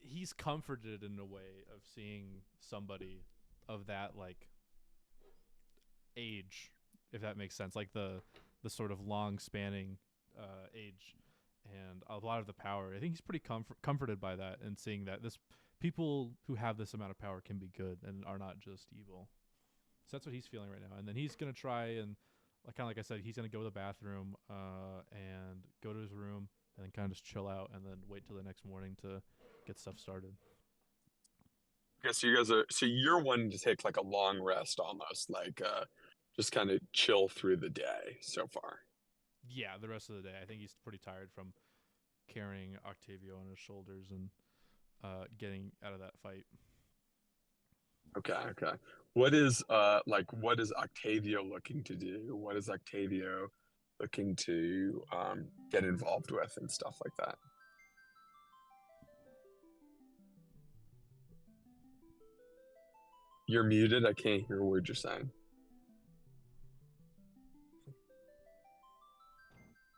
he's comforted in a way of seeing somebody of that like age, if that makes sense, like the sort of long spanning age and a lot of the power. I think he's pretty comforted by that and seeing that this people who have this amount of power can be good and are not just evil. So that's what he's feeling right now. And then he's gonna try and like kind of like I said, he's gonna go to the bathroom and go to his room and then kind of just chill out and then wait till the next morning to get stuff started. Okay, so you guys are so you're wanting to take like a long rest almost, like just kind of chill through the day so far. Yeah, the rest of the day. I think he's pretty tired from carrying Octavio on his shoulders and getting out of that fight. Okay, okay. What is what is Octavio looking to do? What is Octavio looking to get involved with and stuff like that? You're muted. I can't hear a word you're saying.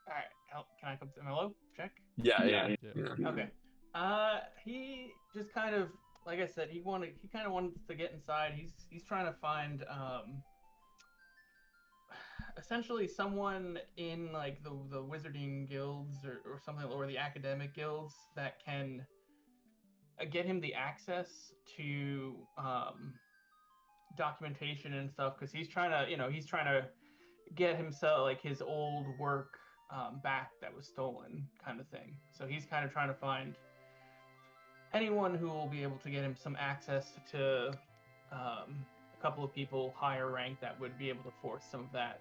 All right, can I come to hello? Check. Yeah, yeah, Yeah. yeah. Okay. He just kind of, like I said, he kind of wanted to get inside. He's trying to find essentially someone in like the wizarding guilds or something, or the academic guilds that can get him the access to documentation and stuff, because he's trying to, he's trying to get himself like his old work back that was stolen, kind of thing. So he's kind of trying to find anyone who will be able to get him some access to a couple of people higher rank that would be able to force some of that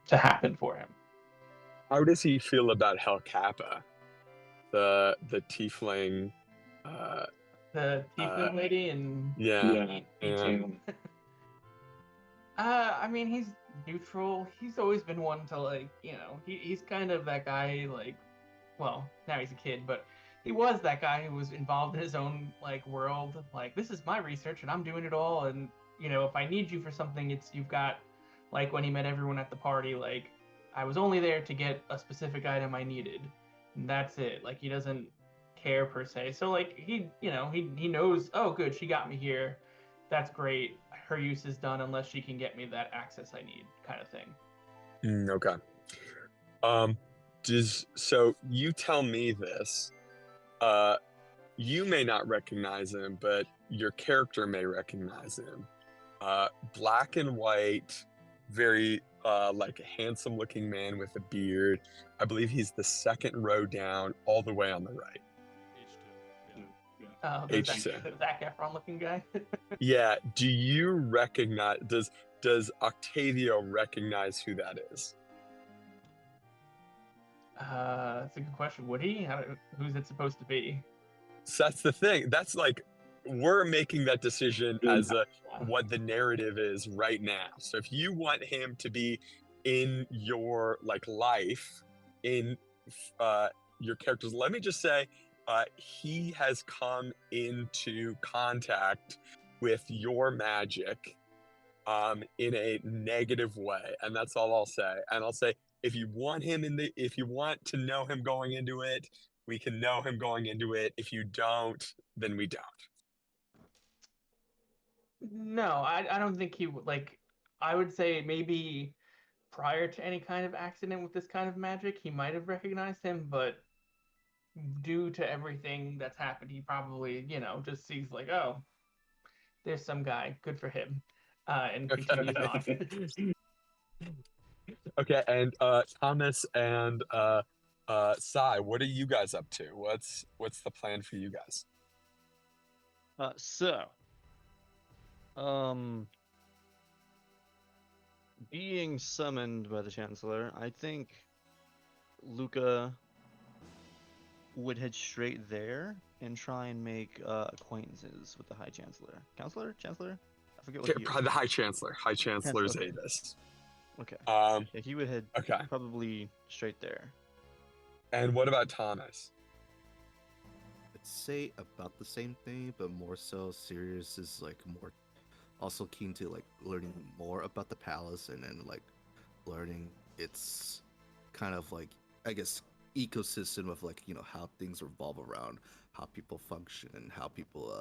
to happen for him. How does he feel about Hel Kappa, the tiefling? The tiefling lady and Yeah, E2. I mean, he's neutral. He's always been one to like, he's kind of that guy, like, well, now he's a kid, but he was that guy who was involved in his own like world. Like, this is my research and I'm doing it all. And if I need you for something, you've got, like when he met everyone at the party, like I was only there to get a specific item I needed, and that's it. Like he doesn't care per se. So like he knows. Oh, good, she got me here. That's great. Her use is done unless she can get me that access I need, kind of thing. Okay. Um, so you tell me this. You may not recognize him, but your character may recognize him. Black and white, very like a handsome looking man with a beard. I believe he's the second row down, all the way on the right. H2. Yeah. The H2. Zac Efron looking guy. Yeah. Do you recognize? Does Octavio recognize who that is? That's a good question. Would he? Who's it supposed to be? So that's the thing. That's like we're making that decision as what the narrative is right now. So if you want him to be in your like life, in your characters, let me just say, he has come into contact with your magic in a negative way, and that's all I'll say. And I'll say if you want to know him going into it, we can know him going into it. If you don't, then we don't. No, I don't think he would. Like, I would say maybe prior to any kind of accident with this kind of magic, he might have recognized him, but due to everything that's happened, he probably, just sees like, oh, there's some guy, good for him, and continues on. Okay, and Thomas and Sai, what are you guys up to? What's the plan for you guys? Being summoned by the Chancellor, I think Luca would head straight there and try and make acquaintances with the High Chancellor. Chancellor? I forget what he is. The High Chancellor. High Chancellor's Okay. Avis. Okay. Yeah, he would head probably straight there. And what about Thomas? I'd say about the same thing, but more so Sirius is like more also keen to like learning more about the palace and then like learning its kind of like, I guess, ecosystem of like how things revolve around how people function and how people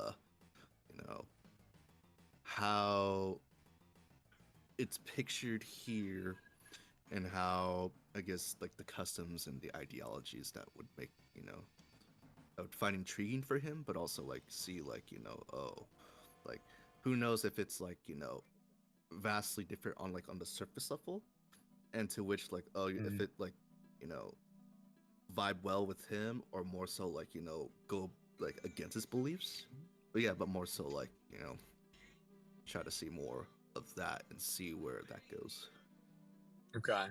how it's pictured here and how I guess like the customs and the ideologies that would make I would find intriguing for him, but also like see like oh, like who knows if it's like vastly different on like on the surface level, and to which like if it like vibe well with him, or more so like go like against his beliefs. But yeah, but more so like try to see more of that and see where that goes. Okay.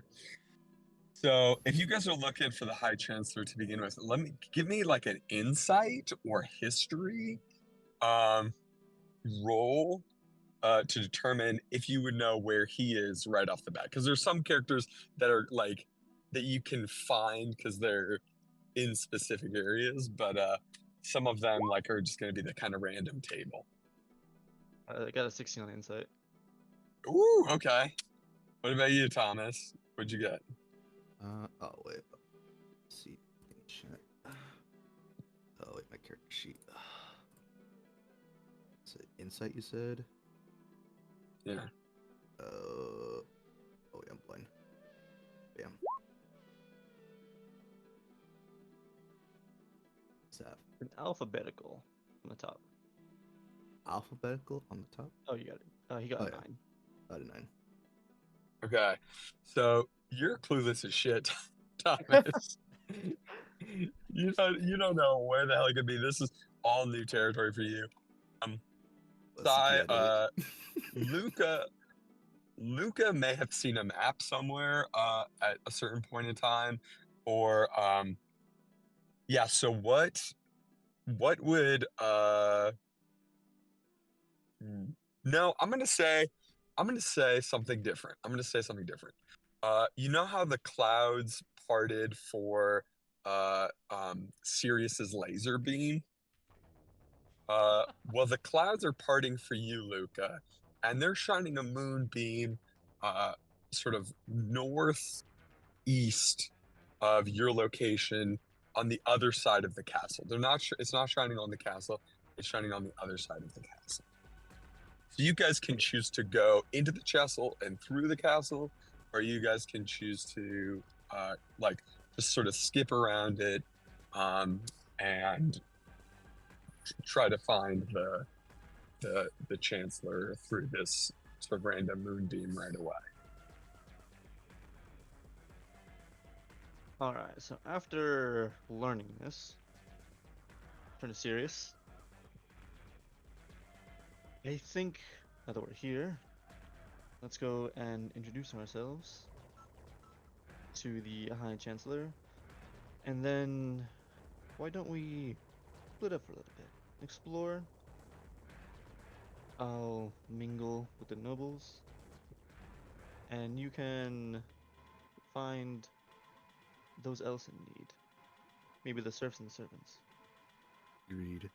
So if you guys are looking for the High Chancellor to begin with, give me like an insight or history roll to determine if you would know where he is right off the bat. Because there's some characters that are like that you can find because they're in specific areas, but some of them like are just going to be the kind of random table. I got a 16 on insight. Ooh, okay. What about you, Thomas? What'd you get? Oh wait. Let's see. Chat. Oh wait, my character sheet. Is it insight you said? Yeah. Oh wait, I'm blind. Bam. What's that? An alphabetical on the top. Alphabetical on the top? Oh, you got it. He got Oh, a yeah. 9. Out of 9. Okay. So you're clueless as shit, Thomas. you don't know where the hell it could be. This is all new territory for you. Let's get it. Luca may have seen a map somewhere at a certain point in time, or yeah. So what would no, I'm gonna say something different. You know how the clouds parted for Sirius's laser beam? Well, the clouds are parting for you, Luca, and they're shining a moonbeam sort of northeast of your location on the other side of the castle. It's not shining on the castle. It's shining on the other side of the castle. So you guys can choose to go into the castle and through the castle, or you guys can choose to like just sort of skip around it and try to find the Chancellor through this sort of random moonbeam right away. Alright, so after learning this, turn to Sirius. I think, now that we're here, let's go and introduce ourselves to the High Chancellor. And then, why don't we split up for a little bit? Explore. I'll mingle with the nobles. And you can find those else in need. Maybe the serfs and the servants. Agreed.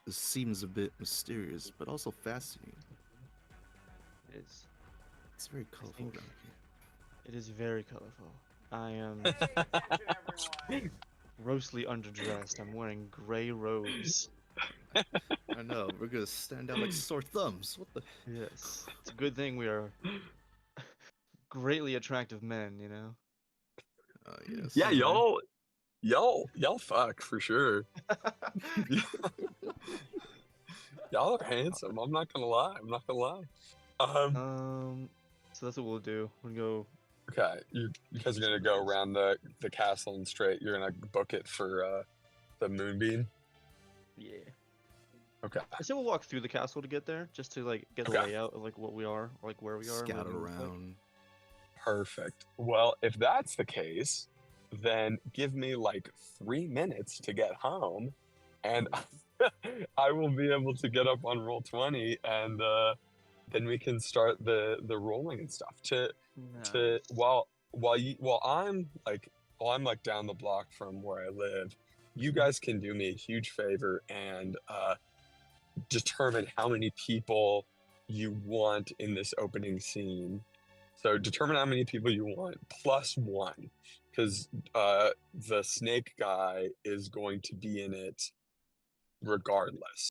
This seems a bit mysterious, but also fascinating. It is. It's very colorful think- down here. It is very colorful. I am Hey, attention everyone. grossly underdressed. I'm wearing gray robes. I know, we're gonna stand out like sore thumbs. What the? Yes. It's a good thing we are greatly attractive men, you know? Oh yes. Yeah, y'all fuck for sure. Y'all are handsome. I'm not gonna lie. So that's what we'll do. We'll go. Okay, you guys are gonna go around the castle and straight. You're gonna book it for the moonbeam. Yeah. Okay. I say we'll walk through the castle to get there, just to like get the Okay. layout of like what we are, or, like where we are. and Scout what we look like. around. Perfect. Well, if that's the case, then give me like 3 minutes to get home, and I will be able to get up on roll 20, and then we can start the rolling and stuff. To Nice. while I'm like down the block from where I live, you guys can do me a huge favor and determine how many people you want in this opening scene. So determine how many people you want plus 1, because the snake guy is going to be in it regardless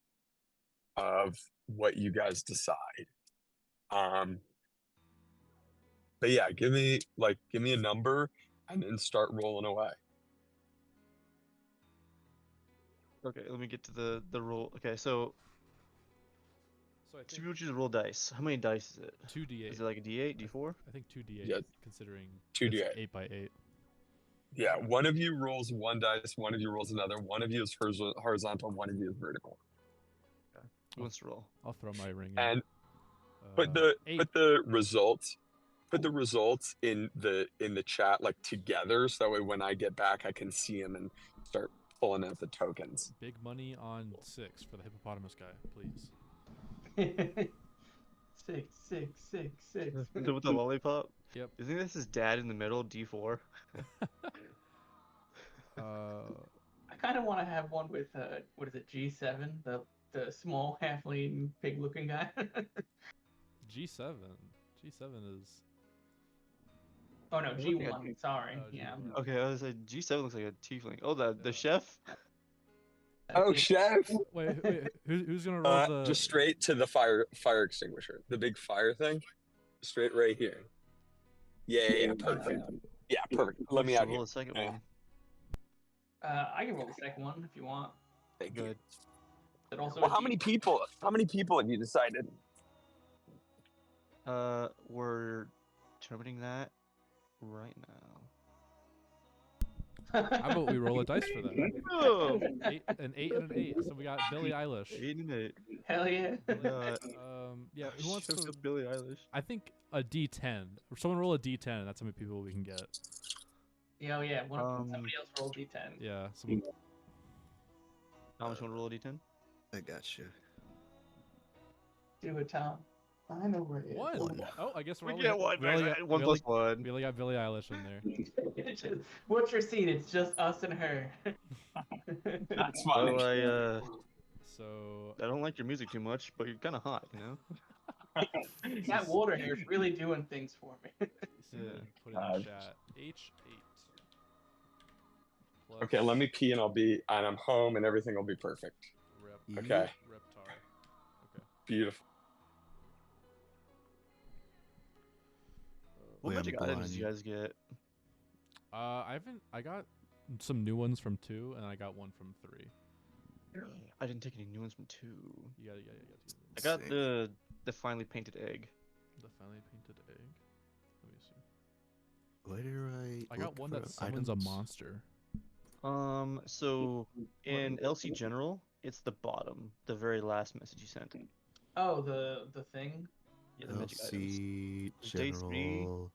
of what you guys decide. But yeah, give me a number and then start rolling away. Okay, let me get to the roll. Okay, so So I two think people choose to roll dice. How many dice is it? 2d8. Is it like a D8, D4? I think 2d8, Yeah. considering 2d8. it's 8 by 8. Yeah, one of you rolls one dice, one of you rolls another, one of you is horizontal, one of you is vertical. Who wants to roll? I'll throw my ring in. And Uh, put the results in the chat like together, so that way when I get back I can see them and start pulling out the tokens. Big money on 6 for the hippopotamus guy, please. 6, 6, 6, 6. With the lollipop? Yep. You think this is dad in the middle, D4? I kind of want to have one with what is it, G7, the small halfling pig-looking guy. G7. G7 is. Oh no, It looks like G1. Sorry. Oh, Yeah. G1. Okay, I was like, G7 looks like a tiefling. Oh, the Yeah. chef? Oh, chef! Wait, who's gonna roll the? Just straight to the fire extinguisher, the big fire thing, straight right here. Yeah, perfect. Yeah, perfect. Let me Should out roll here. the second Okay. one. I can roll the second one if you want. Thank you. Good. But also, Well, how many people have you decided? We're determining that right now. How about we roll a dice for that? Oh! 8 and an 8. So we got Billie Eilish. 8 and 8. Hell yeah. Yeah. Who wants Shows to? up Billie Eilish. I think a D10. Someone roll a D10. That's how many people we can get. Yeah, somebody else roll D10. Yeah. Someone. How much want to roll a D10? I got you. Do it, Tom. I know where it is. One. Oh, I guess We only get got, one. we only got, One we plus only, one. we only got Billie Eilish in there. What's your scene? It's just us and her. That's Well, fine. So. I don't like your music too much, but you're kind of hot, you know? That water here is really doing things for me. Someone put in the chat. H8. Plus Okay, let me pee and I'm home and everything will be perfect. Rep, Okay. Reptar. Okay. Beautiful. What Wait, I'm magic items do you blind. guys get? I got some new ones from 2, and I got one from 3. I didn't take any new ones from 2. You got I got Sick. the finely painted egg. the finely painted egg. Let me see. Why did I got look one for that summons a items? monster. So in LC General, it's the bottom, the very last message you sent. Oh, the thing. Yeah, the magic items. LC Day 3. General.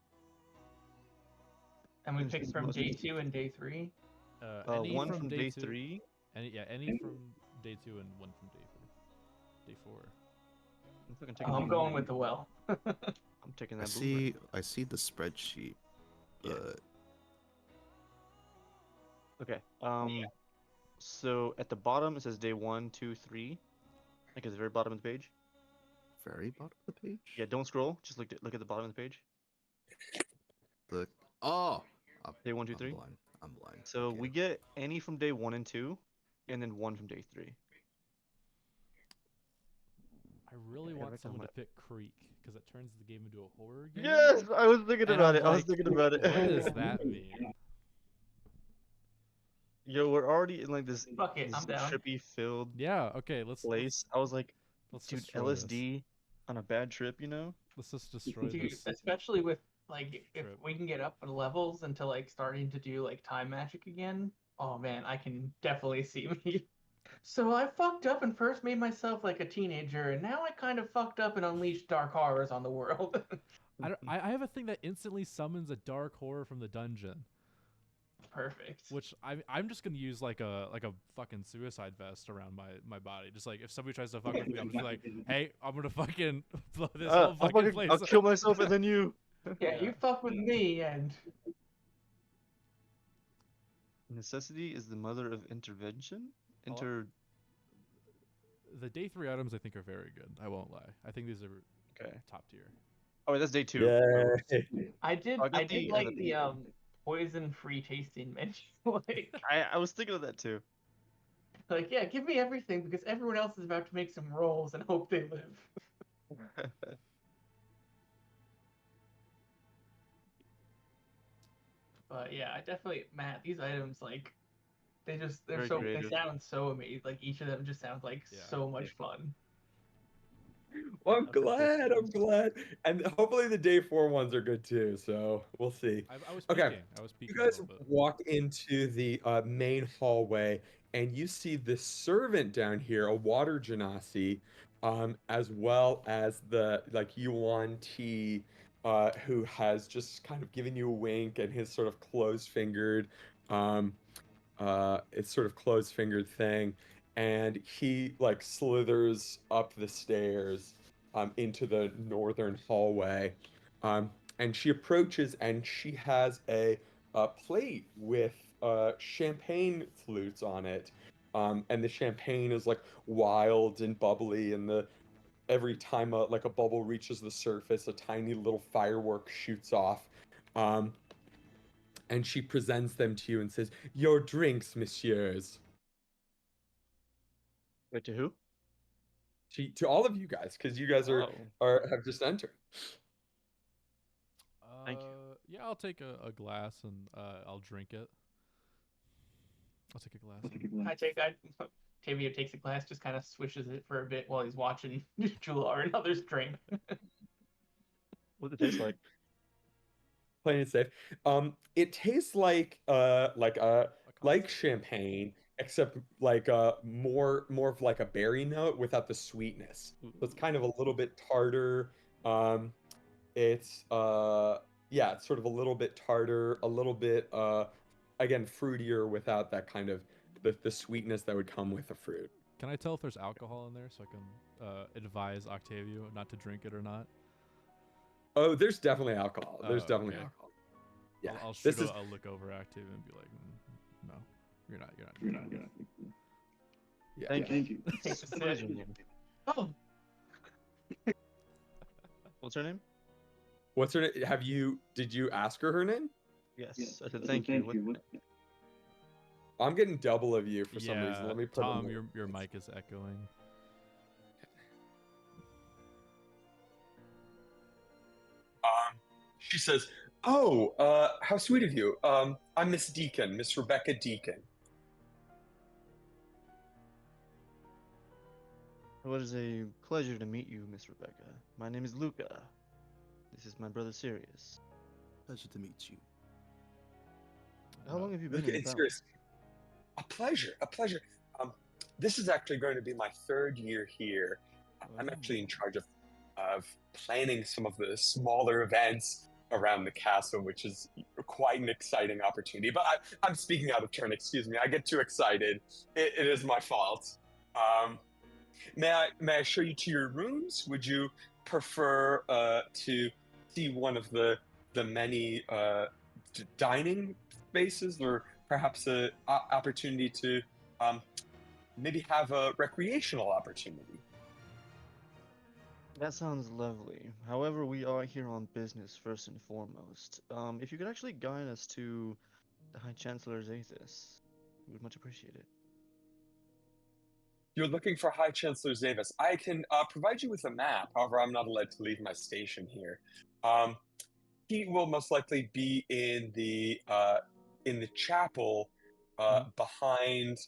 And we This picked is from most- day 2 and day 3. Any One from from day day 2. 3. Any from day 2 and one from day 3. Day 4. I'm fucking taking I'm that going blue with the well. I'm taking I that blue. I see the spreadsheet, Yeah. but Okay. So at the bottom it says day 1, 2, 3. Like at the very bottom of the page. very bottom of the page. Yeah, don't scroll. Just look at the bottom of the page. Look. Oh. Day 1, 2, I'm 3. blind. I'm blind. So Okay. we get any from day 1 and 2, and then 1 from day 3. I really Okay, want right someone down to pick Creek because it turns the game into a horror game. Yes, I was thinking And about I'm it. I was like, thinking about it. What does that mean? Yo, we're already in like this, Fuck it, this I'm down. trippy filled Yeah. Okay. Let's place. I was like, let's dude, destroy this. LSD on a bad trip, you know? Let's just destroy Dude, this. especially with like if Trip. we can get up in levels into like starting to do like time magic again. Oh man, I can definitely see me. So I fucked up and first made myself like a teenager, and now I kind of fucked up and unleashed dark horrors on the world. I have a thing that instantly summons a dark horror from the dungeon, Perfect. which I'm just gonna use like a fucking suicide vest around my body. Just like if somebody tries to fuck with me, I'm just like, hey, I'm gonna fucking blow this whole fucking place. I'll kill myself and then you. Yeah, you fuck with me, and Necessity is the mother of intervention. The day 3 items I think are very good. I won't lie. I think these are Okay. top tier. Oh, wait, that's day 2. Yeah. I did I got like the- the poison-free tasting menu. like, I was thinking of that too. yeah, give me everything because everyone else is about to make some rolls and hope they live. But yeah, I definitely, Matt, these items like they're Very so they creative. sound so amazing. Like each of them just sounds like Yeah. so much fun. Well, I'm Of the glad. I'm systems. glad. And hopefully the day 4 ones are good too. So we'll see. I was Okay. peeking. I was You peeking a guys little bit. walk into the main hallway and you see the servant down here, a water genasi, as well as the like Yuan Ti, who has just kind of given you a wink and his sort of closed-fingered, um, it's sort of closed-fingered thing, and he like slithers up the stairs, into the northern hallway, um, and she approaches and she has a plate with champagne flutes on it, and the champagne is like wild and bubbly, and the every time like a bubble reaches the surface, a tiny little firework shoots off. Um, and she presents them to you and says, "Your drinks, messieurs." Wait, to who? To all of you guys, because you guys Oh, are have just entered. thank you. Yeah, I'll take a glass and I'll drink it. I'll take a glass. I take I Tavio takes a glass, just kind of swishes it for a bit while he's watching Jular and others drink. What does it taste like? Plain and safe. It tastes like A like concentrate. champagne, except like more of like a berry note without the sweetness. So it's Ooh. kind of a little bit tartar. Um, it's yeah, it's sort of a little bit tartar, a little bit again fruitier without that kind of the sweetness that would come with the fruit. Can I tell if there's alcohol in there so I can advise Octavio not to drink it or not? Oh, there's definitely alcohol. Oh, There's definitely okay. alcohol. Yeah. I'll shoot This is a look over at Octavio and be like, no, you're not drinking this." yeah. Thank you. Takes a What is sip. your name? Oh, What's her name? What's her name? Did you ask her her name? Yes, I said thank you. What's your name? I'm getting double of you for some reason. Yeah, Let me put Tom, in your mic is echoing. She says, "Oh, how sweet of you. I'm Miss Deacon, Miss Rebecca Deacon." Well, it is a pleasure to meet you, Miss Rebecca. My name is Luca. This is my brother Sirius. Pleasure to meet you. How long have you been in Okay, the it's palace? serious. A pleasure, a pleasure. Um, this is actually going to be my 3rd year here. I'm actually in Oh. charge of planning some of the smaller events around the castle, which is quite an exciting opportunity. But I'm speaking out of turn. Excuse me. I get too excited. It is my fault. Um, may I show you to your rooms? Would you prefer to see one of the many dining spaces, or perhaps a opportunity to um, maybe have a recreational opportunity? That sounds lovely. However, we are here on business first and foremost. If you could actually guide us to the High Chancellor's Aethys, we would much appreciate it. You're looking for High Chancellor Zavis. I can provide you with a map. However, I'm not allowed to leave my station here. Um, he will most likely be in the chapel behind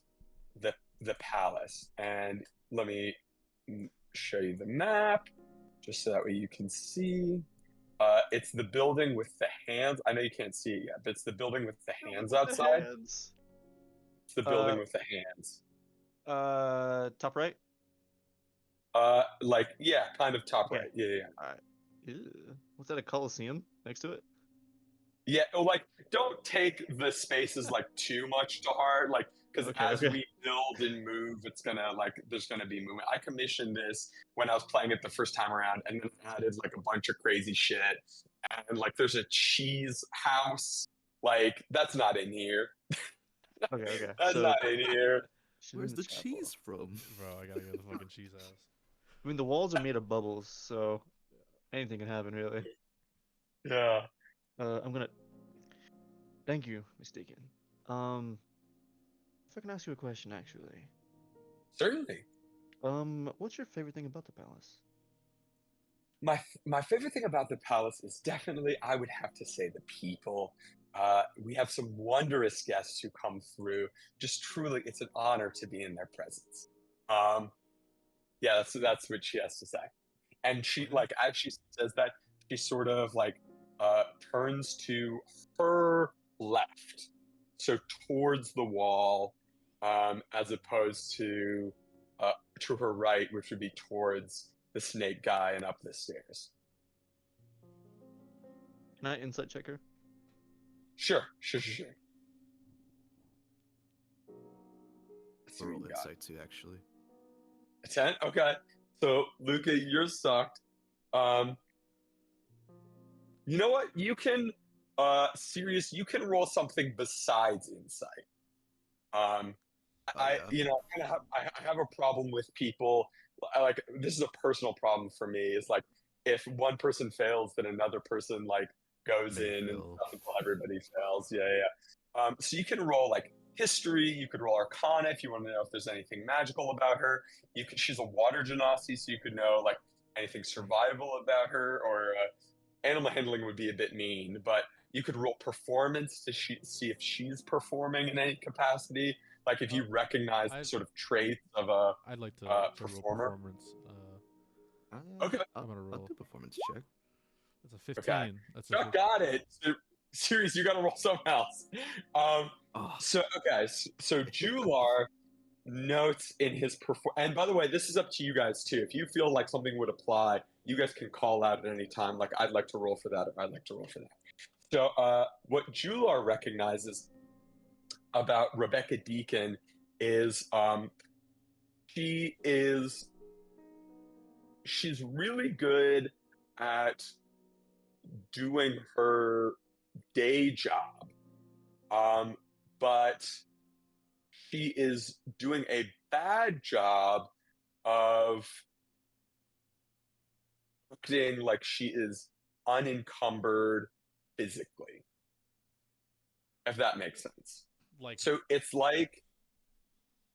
the palace. And let me show you the map, just so that way you can see. It's the building with the hands. I know you can't see it yet, but it's the building with the hands outside. Hands. It's the building with the hands. Top right? Like yeah, kind of top Okay. right. Yeah, yeah. Alright. Ew. What's that, a Coliseum next to it? Yeah, like don't take the spaces like too much to heart, like because Okay, as okay. we build and move, it's gonna like there's gonna be movement. I commissioned this when I was playing it the first time around, and then added like a bunch of crazy shit. And like there's a cheese house, like that's not in here. Okay, okay. That's So, not in here. shit in Where's the chapel. cheese from? Bro, I gotta get the fucking cheese house. I mean, the walls are made of bubbles, so anything can happen, really. Yeah. I'm gonna. Thank you, mistaken. If I can ask you a question, actually. Certainly. What's your favorite thing about the palace? My favorite thing about the palace is definitely, I would have to say, the people. We have some wondrous guests who come through. Just truly, it's an honor to be in their presence. Um, yeah, that's what she has to say. And she, Okay. like, as she says that, she sort of like uh, turns to her left, so towards the wall, as opposed uh, to her right, which would be towards the snake guy and up the stairs. Can I insight check her? Sure. Let's see Or what roll you got. insight too, actually. A 10? Okay. So, Luca, you're sucked. Um, you know what? You can, Sirius, you can roll something besides insight. Um, Oh yeah. I have a problem with people. Like, this is a personal problem for me. Is like, if one person fails, then another person like goes May in and fail. stuff until everybody fails. Yeah. So you can roll like history. You could roll Arcana if you want to know if there's anything magical about her. You could. She's a water genasi, so you could know like anything survival about her. Or animal handling would be a bit mean, but you could roll performance to see if she's performing in any capacity, like if you recognize the I'd sort of traits of a I'd like to roll performer. performance. Okay, I'm gonna I'll roll. do performance check. That's a okay. 15. That's a Chuck got it. So, Series, you got to roll something else. Um, Oh, so Jular notes in his perform. And by the way, this is up to you guys too. If you feel like something would apply, you guys can call out at any time. Like, I'd like to roll for that, or I'd like to roll for that. So, what Jular recognizes about Rebecca Deacon is she is she's really good at doing her day job, but she is doing a bad job of acting like she is unencumbered physically, if that makes sense. like So it's like,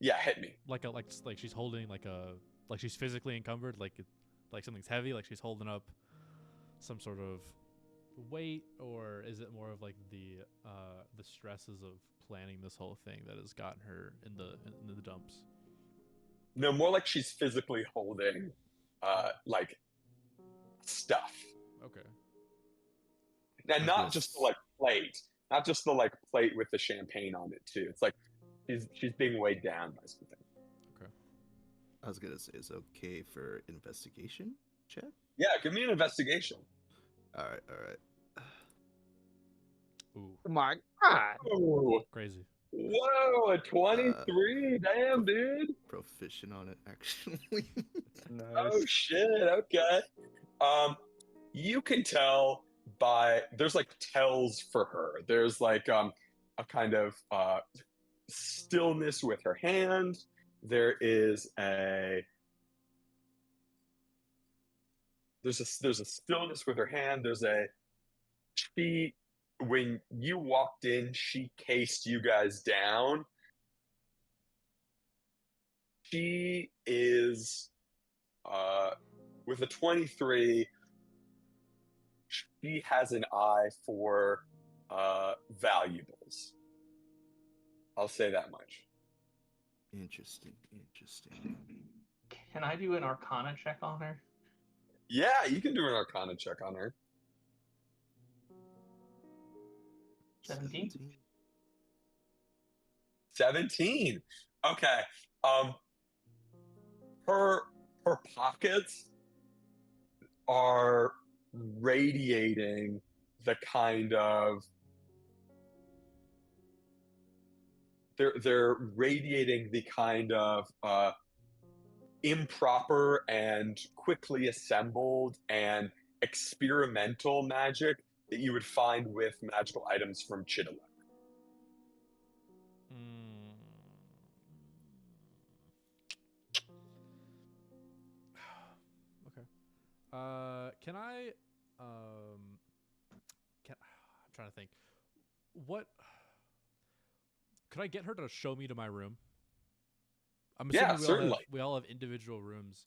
yeah, hit me. like she's holding like she's physically encumbered, like something's heavy, like she's holding up some sort of weight, or is it more of like the stresses of planning this whole thing that has gotten her in the dumps? No, more like she's physically holding like stuff. Okay. And I not just the guess like plate, not just the like plate with the champagne on it too. It's like she's being weighed down by something. Okay. I was gonna say it's okay for investigation check. Yeah, give me an investigation. All right. Ooh, Oh my god. Ooh, crazy. whoa, a 23. Damn, Prof- dude. Proficient on it, actually. Oh shit. Okay. Um, you can tell by there's like tells for her. There's like a kind of stillness with her hand. There is a there's a stillness with her hand. There's a she when you walked in, she cased you guys down. She is uh with a 23, she has an eye for valuables. I'll say that much. Interesting. Can I do an Arcana check on her? Yeah, you can do an Arcana check on her. 17? 17. Okay. Um, her her pockets are radiating the kind of they're radiating the kind of improper and quickly assembled and experimental magic that you would find with magical items from Chitala. Mm. Okay. Can I? I'm trying to think. what could I get her to show me to my room? I'm Yeah, assuming certainly. we all have individual rooms,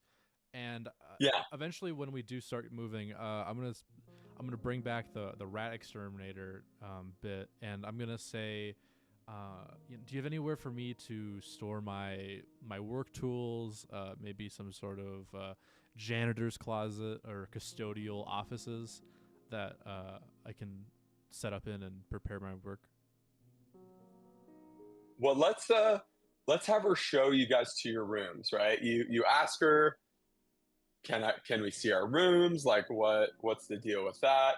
and Yeah. eventually when we do start moving, I'm gonna bring back the rat exterminator bit, and I'm gonna say, do you have anywhere for me to store my work tools? Maybe some sort of janitor's closet or custodial offices that I can set up in and prepare my work. Well, let's have her show you guys to your rooms, right? You ask her, can we see our rooms? Like what's the deal with that?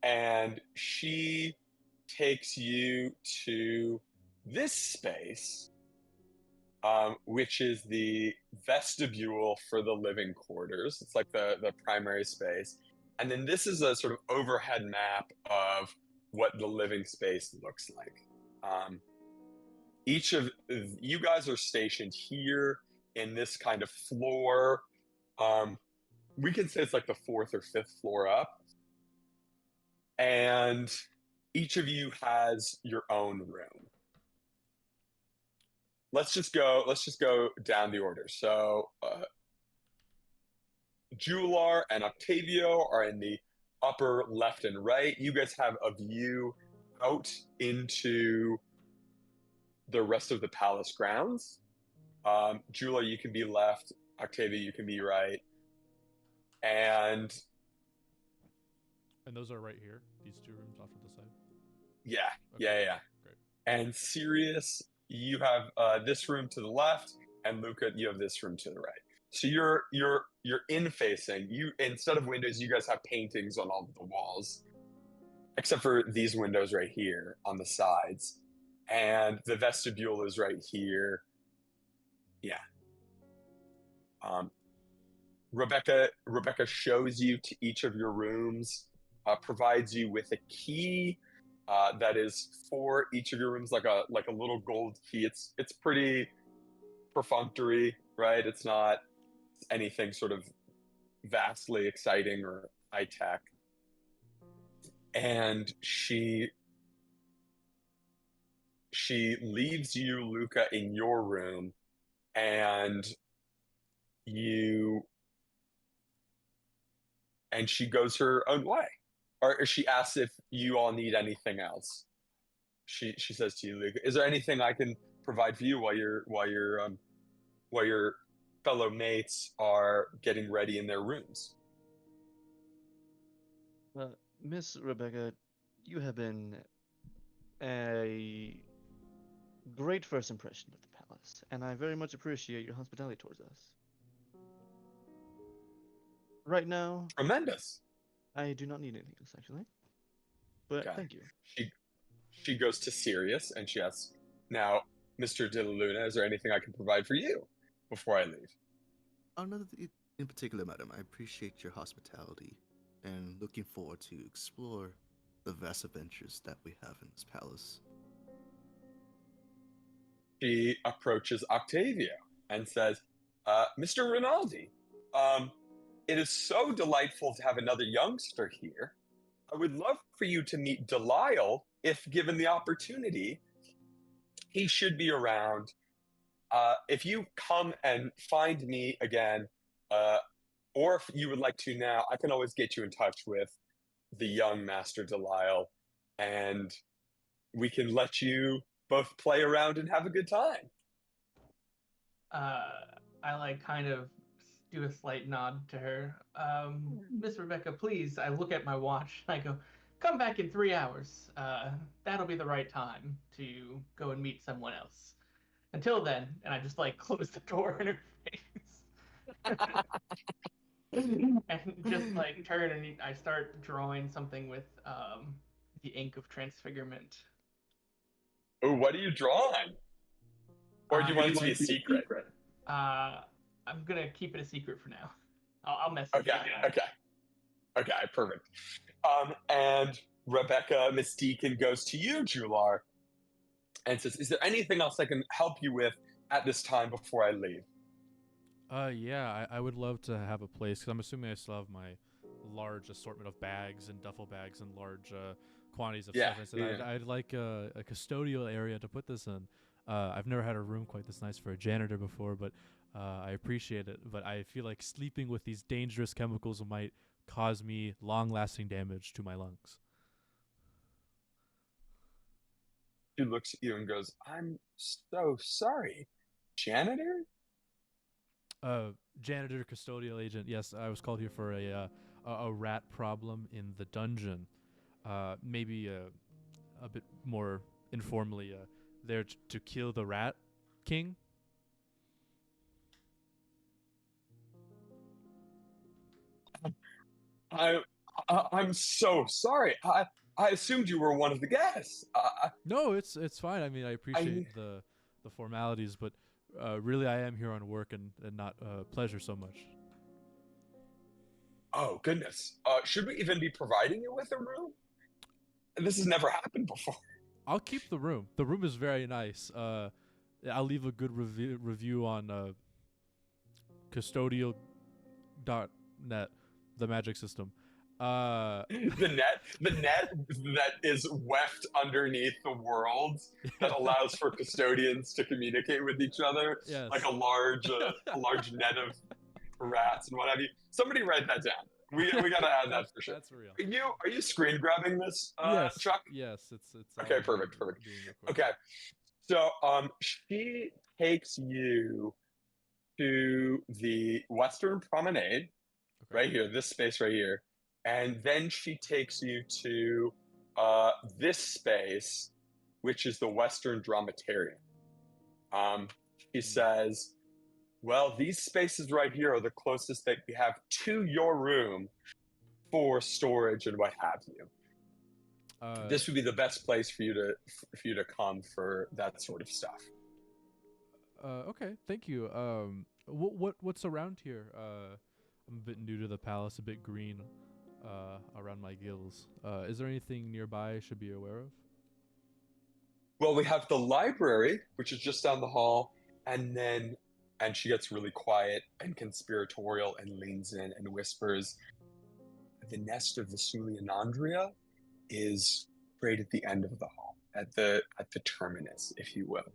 And she takes you to this space, which is the vestibule for the living quarters. It's like the primary space. And then this is a sort of overhead map of what the living space looks like. Each of you guys are stationed here in this kind of floor. We can say it's like the fourth or fifth floor up. And each of you has your own room. Let's just go down the order. So Jular and Octavio are in the upper left and right. You guys have a view out into the rest of the palace grounds. Jular, you can be left. Octavia, you can be right. And those are right here. These two rooms off to the side. yeah, Okay. yeah. Great. And Sirius, you have this room to the left, and Luca, you have this room to the right. So you're in facing. You, instead of windows, you guys have paintings on all of the walls, except for these windows right here on the sides. And the vestibule is right here. Yeah. Rebecca shows you to each of your rooms, provides you with a key that is for each of your rooms, like a little gold key. It's pretty perfunctory, right? It's not anything sort of vastly exciting or high tech. And she leaves you, Luca, in your room, and she goes her own way. Or she asks if you all need anything else. She says to you, Luca, is there anything I can provide for you while your fellow mates are getting ready in their rooms? Miss Rebecca, you have been a great first impression of the palace, and I very much appreciate your hospitality towards us. Right now, Tremendous. I do not need anything else, actually. But Okay. thank you. She goes to Sirius and she asks, now, Mr. De La Luna, is there anything I can provide for you before I leave? In particular, madam, I appreciate your hospitality and looking forward to explore the vast adventures that we have in this palace. She approaches Octavio and says, Mr. Rinaldi, it is so delightful to have another youngster here. I would love for you to meet Delisle if given the opportunity. He should be around. If you come and find me again, or if you would like to now, I can always get you in touch with the young Master Delisle, and we can let you both play around and have a good time. I like kind of do a slight nod to her. Miss Rebecca, please. I look at my watch and I go, come back in 3 hours. That'll be the right time to go and meet someone else. Until then, and I just like close the door in her face. And just like turn and I start drawing something with the ink of transfigurement. Oh, what are you drawing? Or do you want it to be a secret? I'm gonna keep it a secret for now. I'll message Okay, you. okay, perfect. And Rebecca Miss Deacon goes to you, Jular, and says, is there anything else I can help you with at this time before I leave? Yeah, I would love to have a place, because I'm assuming I still have my large assortment of bags and duffel bags and large quantities of Yeah, stuff. I said yeah. I'd like a custodial area to put this in. I've never had a room quite this nice for a janitor before, but I appreciate it. But I feel like sleeping with these dangerous chemicals might cause me long-lasting damage to my lungs. She looks at you and goes, "I'm so sorry, janitor." Janitor, custodial agent. Yes, I was called here for a rat problem in the dungeon. Maybe a bit more informally, there to kill the rat king. I, I'm so sorry. I assumed you were one of the guests. No, it's fine. I mean, I I appreciate the formalities, but really, I am here on work and not pleasure so much. oh goodness. Should we even be providing you with a room? This has never happened before. I'll keep the room. The room is very nice. I'll leave a good review on custodial.net, the magic system. The net that is weft underneath the world that allows for custodians to communicate with each other, Yes. like a large net of rats and what have you. Somebody write that down. We gotta add that for sure. That's real. Are you screen grabbing this, Yes, Chuck? yes, it's Okay, all perfect. being recorded. Okay, so she takes you to the Western Promenade, Okay. right here, this space right here, and then she takes you to this space, which is the Western Dramatarium. She says, well, these spaces right here are the closest that you have to your room for storage and what have you. This would be the best place for you to come for that sort of stuff. Okay, thank you. What's around here? I'm a bit new to the palace, a bit green around my gills. Is there anything nearby I should be aware of? Well, we have the library, which is just down the hall, and she gets really quiet and conspiratorial and leans in and whispers, the nest of the Sulianandria is right at the end of the hall, at the terminus, if you will.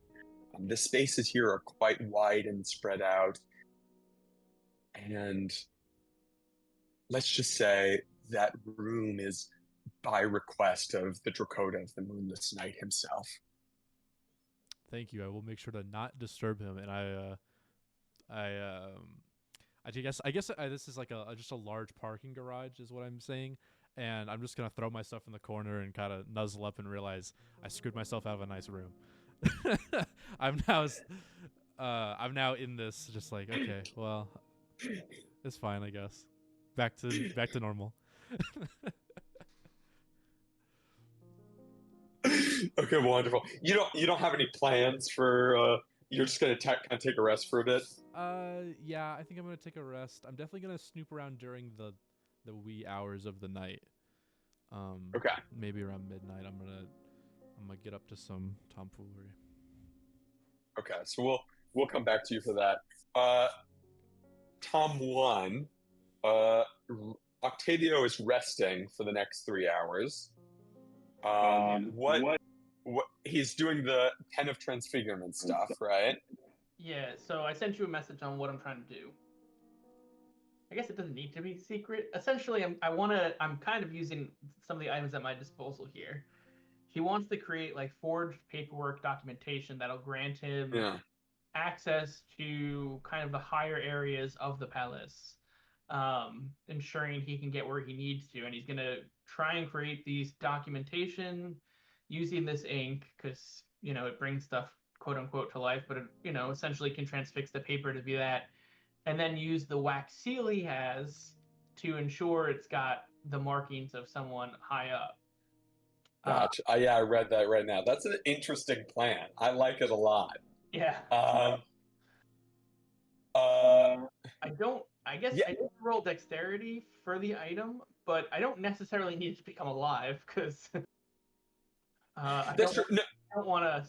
The spaces here are quite wide and spread out, and let's just say that room is by request of the Dakota of the Moonless Knight himself. Thank you. I will make sure to not disturb him, and I guess this is like just a large parking garage, is what I'm saying, and I'm just gonna throw my stuff in the corner and kind of nuzzle up and realize I screwed myself out of a nice room. I'm now in this, just like, okay, well, it's fine, I guess. Back to normal. Okay, wonderful. You don't have any plans for you're just gonna kind of take a rest for a bit? Yeah, I think I'm gonna take a rest. I'm definitely gonna snoop around during the wee hours of the night. Okay. Maybe around midnight. I'm gonna get up to some tomfoolery. Okay, so we'll come back to you for that. Tom 1, Octavio is resting for the next 3 hours. What he's doing the Pen of Transfigurement stuff, right? Yeah, so I sent you a message on what I'm trying to do. I guess it doesn't need to be secret. Essentially, I'm kind of using some of the items at my disposal here. He wants to create like forged paperwork documentation that'll grant him access to kind of the higher areas of the palace, ensuring he can get where he needs to. And he's going to try and create these documentation using this ink because, it brings stuff, quote unquote, to life, but it, essentially can transfix the paper to be that. And then use the wax seal he has to ensure it's got the markings of someone high up. Gotcha. Yeah, I read that right now. That's an interesting plan. I like it a lot. Yeah. I guess I didn't roll dexterity for the item, but I don't necessarily need it to become alive because I don't want a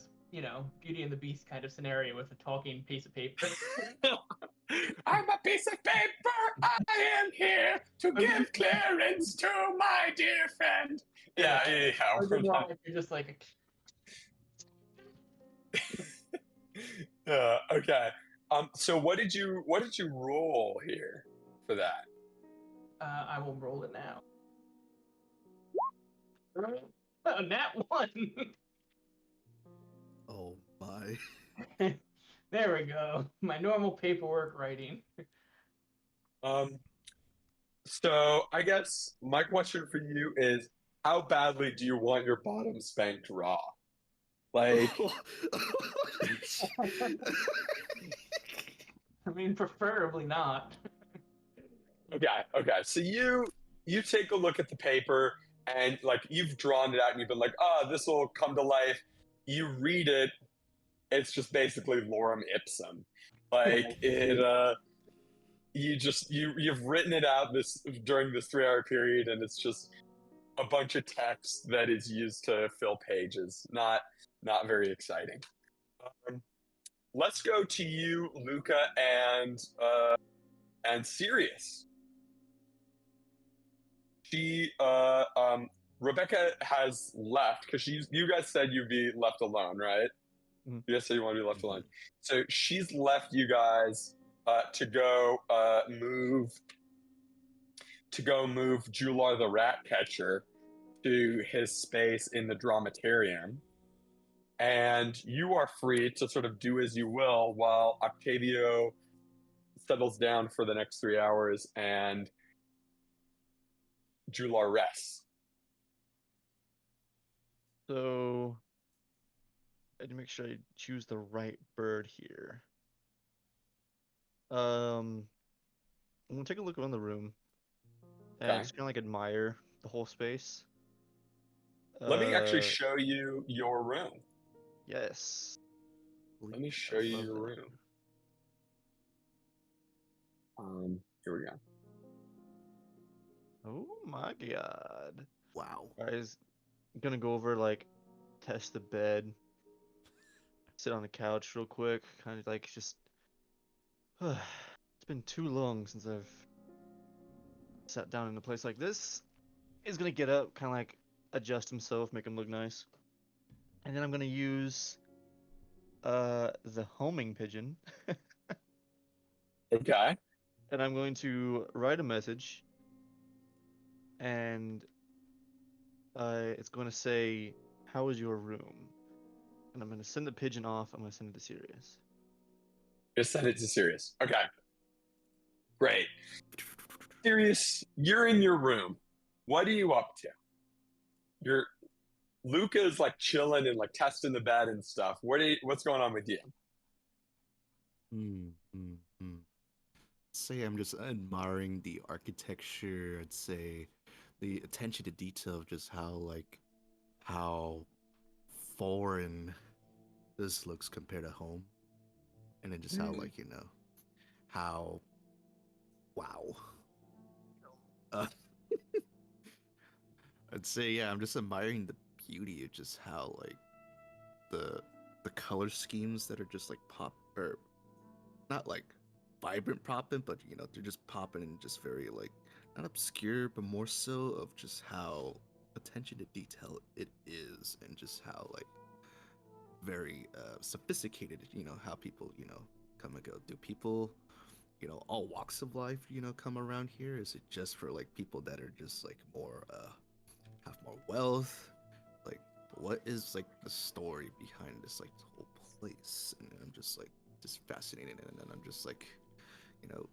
Beauty and the Beast kind of scenario with a talking piece of paper. I'm a piece of paper. I am here to give clearance to my dear friend. Yeah. Or We're you're not- you're just like, Okay. So what did you roll here for that? I will roll it now. Oh, nat one. Oh my. There we go. My normal paperwork writing. Um. So I guess my question for you is, how badly do you want your bottom spanked raw? Like, I mean, preferably not. okay. So you take a look at the paper and like you've drawn it out and you've been like, oh, this will come to life. You read it, it's just basically lorem ipsum. Like it you've written it out this during this 3 hour period and it's just a bunch of text that is used to fill pages. Not very exciting. Um, let's go to you, Luca, and Sirius. She Rebecca has left because you guys said you'd be left alone, right? Mhm. You guys said you want to be left Mhm. alone. So she's left you guys to go move Jular the rat catcher to his space in the dramatarium. And you are free to sort of do as you will while Octavio settles down for the next 3 hours and Jular rests. So I had to make sure I choose the right bird here. I'm gonna take a look around the room and Okay. just kind of like admire the whole space. Let me actually Uh, show you your room. yes, Let me I show you love your that. room. Here we go. Oh my god. Wow. Guys, I'm gonna go over like test the bed, sit on the couch real quick, kind of like just. It's been too long since I've sat down in a place like this. He's gonna get up, kind of like adjust himself, make him look nice, and then I'm gonna use the homing pigeon, Okay. and I'm going to write a message, and it's going to say, "How is your room?" And I'm gonna send the pigeon off. I'm gonna send it to Sirius. Just send it to Sirius. Okay. Great. Sirius, you're in your room. What are you up to? You're Luca's like chilling and like testing the bed and stuff. What's going on with you? Hmm. Hmm. Hmm. Say I'm just admiring the architecture. I'd say the attention to detail of just how foreign this looks compared to home, and then just how Mm. how wow. Uh, I'd say yeah, I'm just admiring the beauty of just how the the color schemes that are just like pop or not like vibrant popping, but they're just popping and just very like not obscure, but more so of just how attention to detail it is, and just how like very sophisticated. How people come and go. Do people all walks of life come around here? Is it just for like people that are just like more have more wealth? Like, what is like the story behind this like whole place? And I'm just like just fascinated, and then I'm just like you know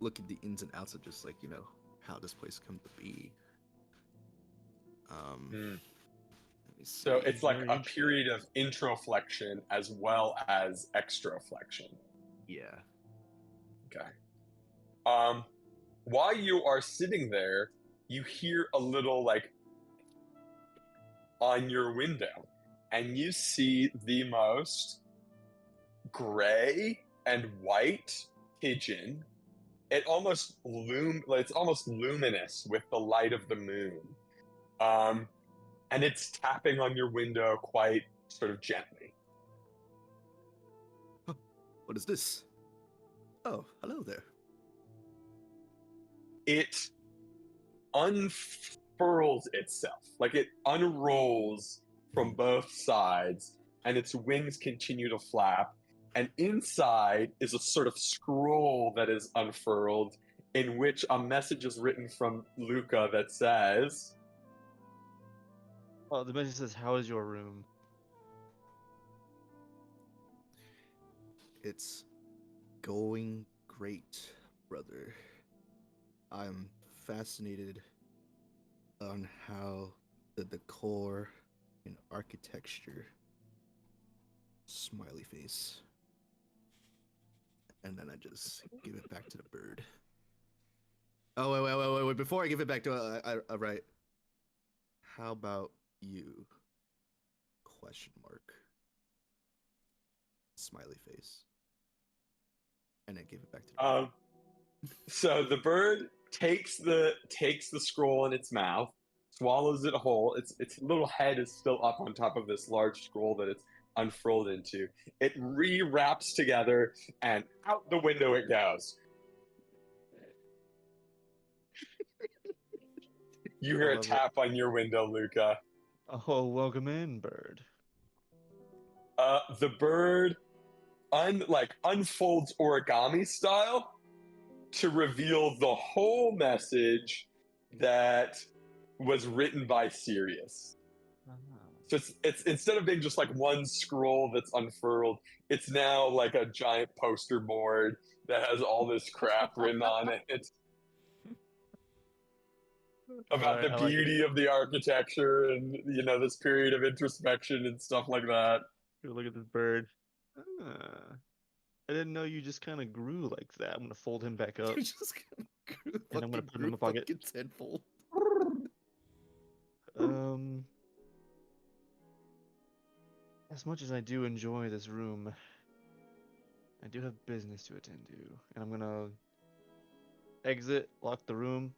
look at the ins and outs of just like how this place come to be. Mm. Let me So see. it's like Very a interesting. period of introflexion as well as extroflexion. Yeah. Okay. Um, while you are sitting there, you hear a little like on your window, and you see the most gray and white pigeon. It's almost luminous with the light of the moon. Um, and it's tapping on your window quite sort of gently. What is this? Oh, hello there. It unfurls itself. Like it unrolls from both sides, and its wings continue to flap. And inside is a sort of scroll that is unfurled, in which a message is written from Luca that says, Oh, the message says, "How is your room?" It's going great, brother. I'm fascinated on how the decor and architecture, smiley face, and then I just give it back to the bird. Oh wait! Before I give it back to I write, how about you? Question mark. Smiley face, and I give it back to the bird. So the bird takes the scroll in its mouth, swallows it whole. Its little head is still up on top of this large scroll that it's unfurled into. It re-wraps together, and out the window it goes. You hear a love it. tap on your window, Luca. Oh, welcome in, bird. The bird unfolds origami style to reveal the whole message that was written by Sirius. So it's instead of being just like one scroll that's unfurled, it's now like a giant poster board that has all this crap written on it about Alright, the I like it. beauty of the architecture and this period of introspection and stuff like that. Look at this bird. Ah, I didn't know you just kind of grew like that. I'm gonna fold him back up, You just grew, and I'm gonna put him in grew my pocket. fucking tenfold. As much as I do enjoy this room, I do have business to attend to, and I'm gonna exit, lock the room,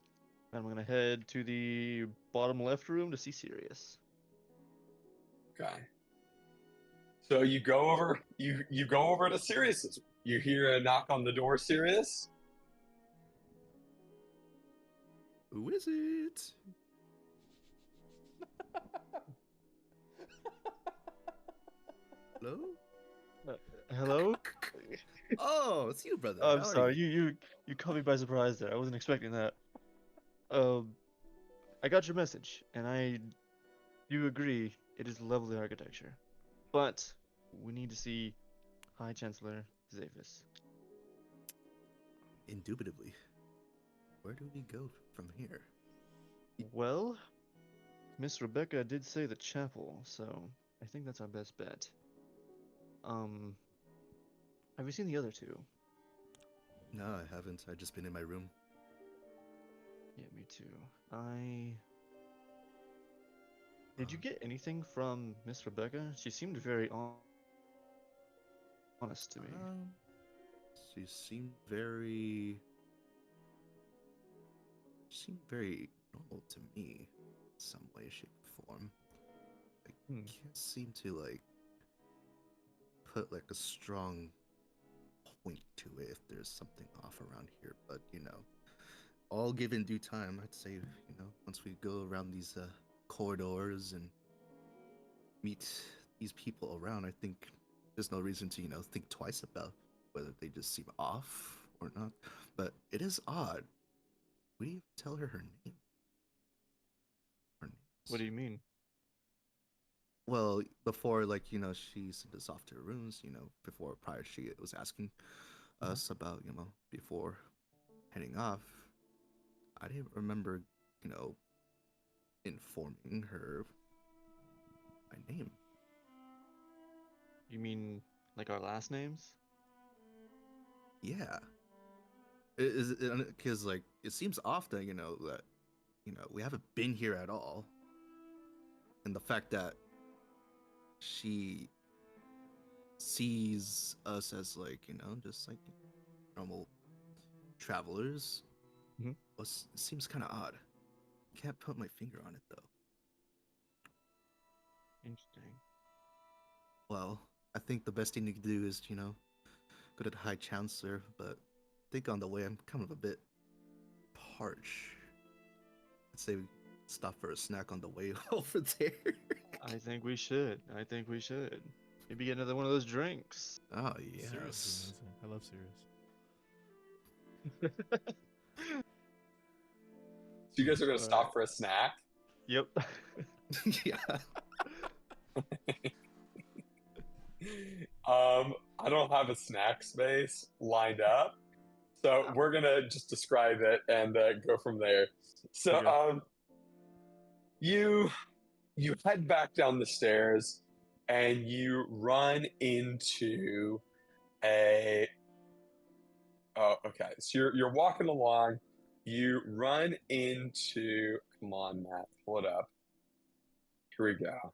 and I'm gonna head to the bottom left room to see Sirius. Okay. So you go over to Sirius's. You hear a knock on the door, Sirius. Who is it? Hello? Hello? Oh, it's you, brother. Oh, I'm How are sorry. you? You caught me by surprise there. I wasn't expecting that. I got your message, and I do agree it is lovely architecture, but we need to see High Chancellor Zaphis. Indubitably. Where do we go from here? Well, Miss Rebecca did say the chapel, so I think that's our best bet. Have you seen the other two? No, I haven't. I've just been in my room. Yeah, me too. Did you get anything from Miss Rebecca? She seemed very honest to me. She seemed very normal to me, in some way, shape, or form. I can't seem to put a strong point to it if there's something off around here, but all given due time, I'd say, once we go around these corridors and meet these people around, I think there's no reason to, think twice about whether they just seem off or not. But it is odd. We didn't even tell her name. Her What do names. you mean? Well, before, she sent us off to her rooms, prior she was asking us about, before heading off. I didn't remember, informing her my name. You mean like our last names? Yeah. Is it because it seems often, that we haven't been here at all, and the fact that she sees us as just normal travelers seems kind of odd. Can't put my finger on it though. Interesting. Well, I think the best thing you can do is go to the High Chancellor, but I think on the way I'm kind of a bit parched. I'd say stop for a snack on the way over there. I think we should. Maybe get another one of those drinks. Oh Cereal's yes. amazing. I love cereals. So you guys are gonna stop Alright. for a snack? Yep. Yeah. I don't have a snack space lined up, so we're gonna just describe it and go from there. So, Okay. you head back down the stairs, and you run into a. Oh, okay. So you're walking along. You run into. Come on, Matt. Pull it up. Here we go.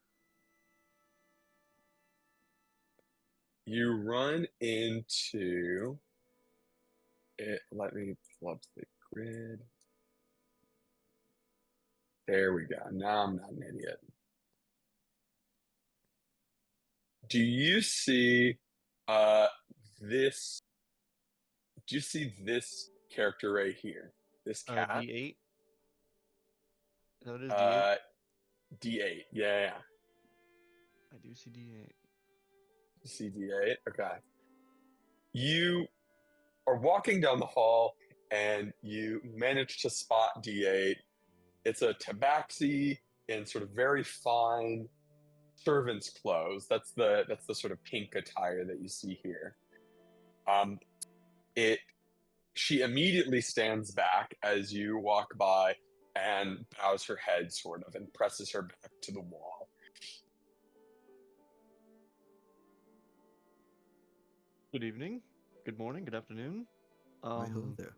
You run into it. Let me pull up the grid. There we go. Now I'm not an idiot. Do you see uh this do you see this character right here? This cat? D8. Is that what it is? D8. D8. Yeah. I do see D8. You see D8? Okay. You are walking down the hall and you manage to spot D8. It's a tabaxi in sort of very fine servant's clothes. That's the sort of pink attire that you see here. It She immediately stands back as you walk by and bows her head sort of and presses her back to the wall. Good evening. Good morning. Good afternoon. Why, hello there.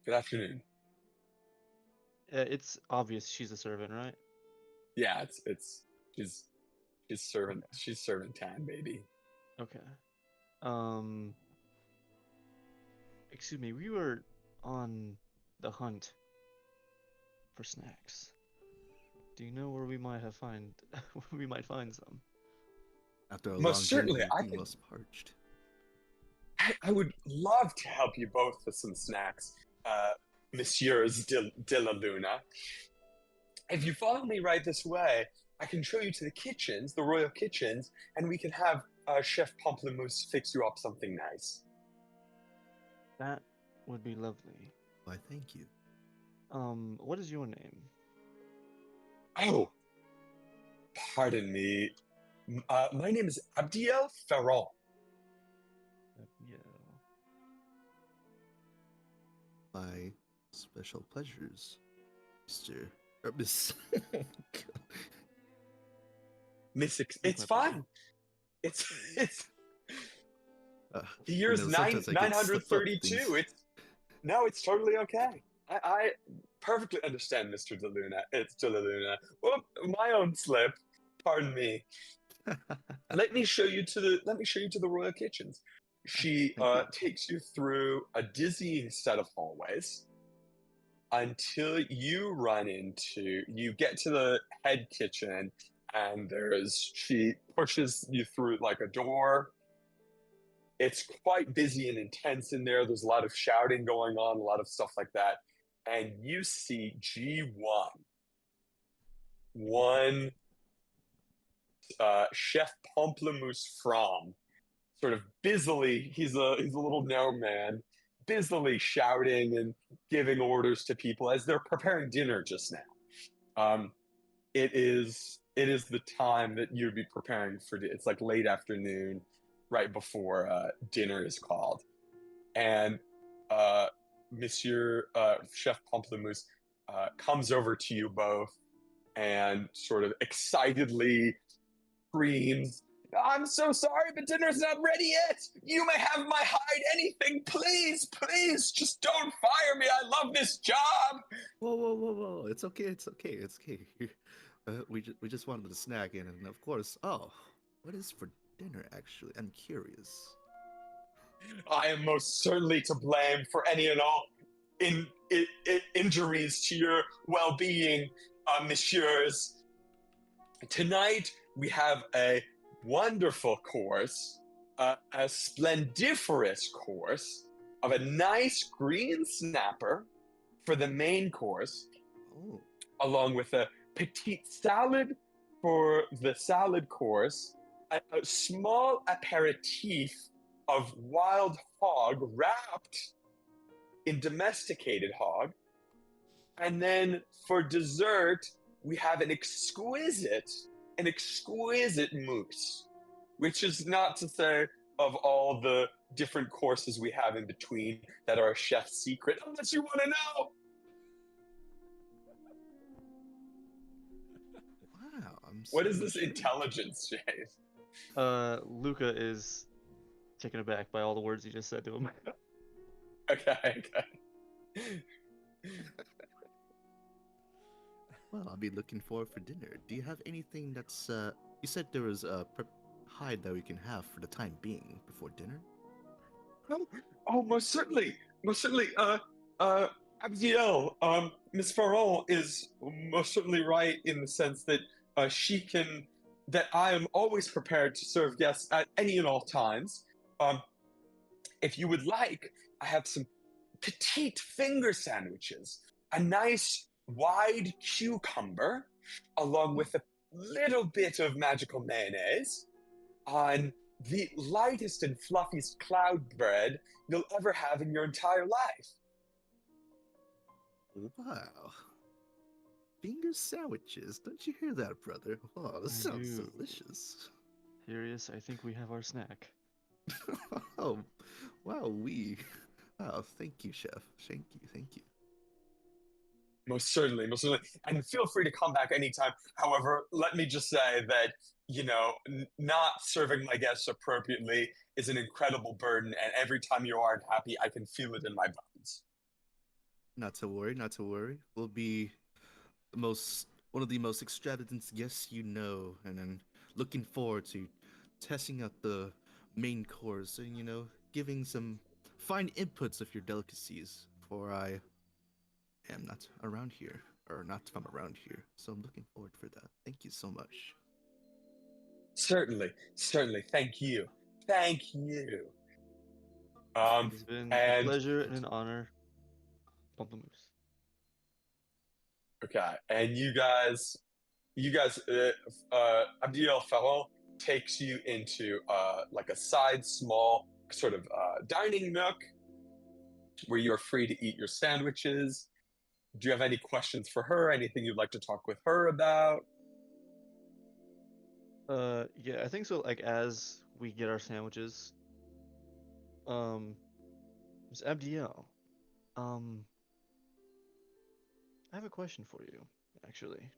Good afternoon. It's obvious she's a servant, right? Yeah, she's servant 10, baby. Okay. Excuse me. We were on the hunt for snacks. Do you know where we might find some? After a long Most certainly, journey, I being can. most parched. I would love to help you both with some snacks, Messieurs de la Luna. If you follow me right this way, I can show you to the kitchens, the royal kitchens, and we can have Chef Pamplemousse fix you up something nice. That would be lovely. Why, thank you. What is your name? Oh, pardon me. My name is Abdiel Ferron. Yeah. My special pleasures, Mr. Or Miss. It's fine. It's the year's sometimes I get slip up things. 932. It's totally okay. I perfectly understand, Mr. De Luna. It's De La Luna. Well, my own slip. Pardon me. Let me show you to the royal kitchens. She Thank you. takes you through a dizzying set of hallways until you get to the head kitchen, and she pushes you through like a door. It's quite busy and intense in there. There's a lot of shouting going on, a lot of stuff like that. And you see G1, Chef Pamplemousse From, sort of busily, he's a little gnome man, busily shouting and giving orders to people as they're preparing dinner just now. It is the time that you'd be preparing for it's like late afternoon, right before dinner is called. And Monsieur Chef Pamplemousse comes over to you both and sort of excitedly screams, "I'm so sorry, but dinner's not ready yet. You may have my hide, anything, please, please, just don't fire me. I love this job." Whoa! It's okay. It's okay. We just wanted a snack, and of course. Oh, what is for dinner? Actually, I'm curious. I am most certainly to blame for any and all injuries to your well-being, messieurs. Tonight we have a wonderful course, a splendiferous course of a nice green snapper for the main course, Oh, along with a petite salad for the salad course, a small aperitif of wild hog wrapped in domesticated hog. And then for dessert, we have an exquisite mousse, which is not to say of all the different courses we have in between that are a chef's secret, unless you want to know. wow! What is this intelligence, Jay? Luca is taken aback by all the words you just said to him. Okay. Well, I'll be looking forward for dinner. Do you have anything that's You said there was a hide that we can have for the time being before dinner. Oh, most certainly. Most certainly. Abdiel, Miss Farron is most certainly right in the sense that that I am always prepared to serve guests at any and all times. If you would like, I have some petite finger sandwiches, a nice wide cucumber, along with a little bit of magical mayonnaise, on the lightest and fluffiest cloud bread you'll ever have in your entire life. Wow. Finger sandwiches. Don't you hear that, brother? Oh, this I sounds do. delicious. Furious, I think we have our snack. Oh, wow, Wow, thank you, chef. Thank you. Most certainly, most certainly. And feel free to come back anytime. However, let me just say that, not serving my guests appropriately is an incredible burden. And every time you aren't happy, I can feel it in my bones. Not to worry. We'll be one of the most extravagant guests you know, and then looking forward to testing out the main course and giving some fine inputs of your delicacies. For I am not around here, or not from around here, so I'm looking forward for that. Thank you so much. Certainly, certainly. Thank you. Thank you. It's been a And pleasure and an honor. Pamplemousse. okay, and Abdiel Ferron takes you into like a side small sort of dining nook where you're free to eat your sandwiches. Do you have any questions for her? Anything you'd like to talk with her about? Yeah, I think so. Like as we get our sandwiches, Ms. Abdiel, I have a question for you, actually.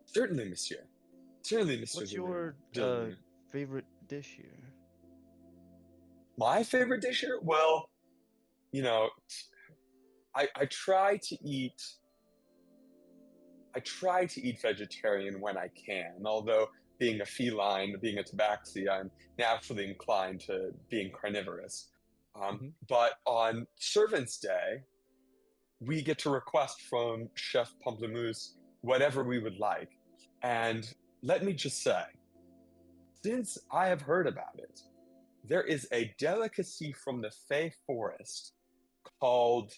Certainly, monsieur. Certainly, Mr. What's your Dillon. favorite dish here? My favorite dish here? Well, you know, I try to eat vegetarian when I can, although being a feline, being a tabaxi, I'm naturally inclined to being carnivorous. But on Servants' Day, we get to request from Chef Pamplemousse whatever we would like. And let me just say, since I have heard about it, there is a delicacy from the Fey Forest called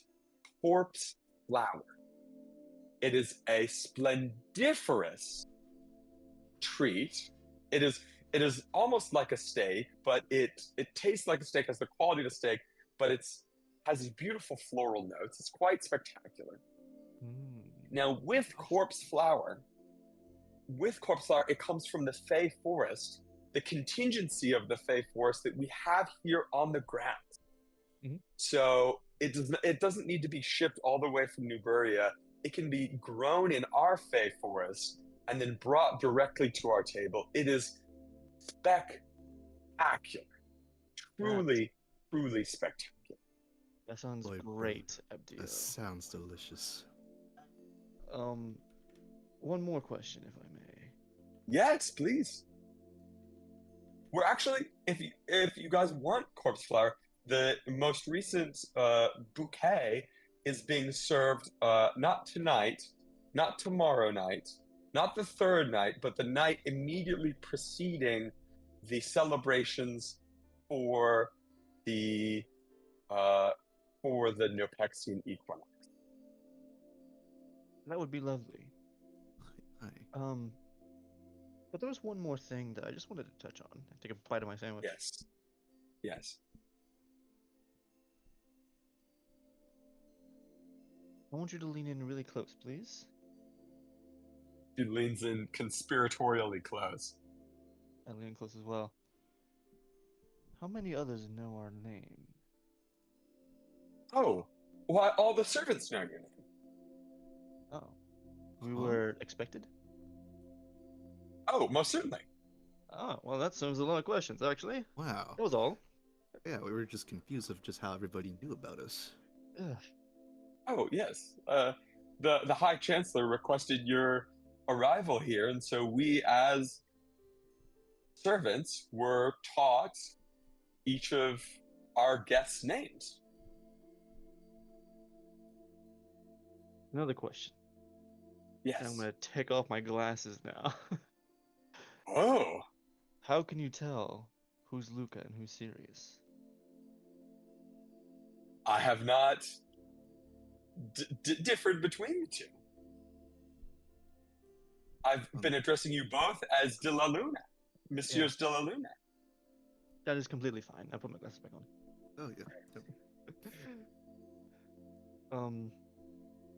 corpse flower. It is a splendiferous treat. It is almost like a steak, but it tastes like a steak, has the quality of a steak, but has these beautiful floral notes. It's quite spectacular. Now, with corpse flower, it comes from the Fey Forest, the contingency of the Fey Forest that we have here on the ground. So it doesn't need to be shipped all the way from Newburia. It can be grown in our Fey Forest and then brought directly to our table. It is spectacular. Truly, truly spectacular. That sounds Boy, great, That Abdiel. sounds delicious. One more question, if I may. Yes, please. We're actually, if you guys want corpse flower, the most recent bouquet is being served not tonight, not tomorrow night, not the third night, but the night immediately preceding the celebrations for the Nopexian equinox. That would be lovely. Hi. But there was one more thing that I just wanted to touch on. Take a bite of my sandwich. Yes. Yes. I want you to lean in really close, please. She leans in conspiratorially close. I lean in close as well. How many others know our name? Oh, why all the servants know your name? Oh. We Huh? were expected? Oh, most certainly. Oh, well, that solves a lot of questions, actually. Wow. That was all. Yeah, we were just confused of just how everybody knew about us. Ugh. Oh, yes. The High Chancellor requested your arrival here, and so we, as servants, were taught each of our guests' names. Another question. Yes. And I'm gonna take off my glasses now. Oh, How can you tell who's Luca and who's Sirius? I have not differed between the two. I've been addressing you both as De La Luna, Messieurs De La Luna. That is completely fine. I'll put my glasses back on. Oh yeah. Yep.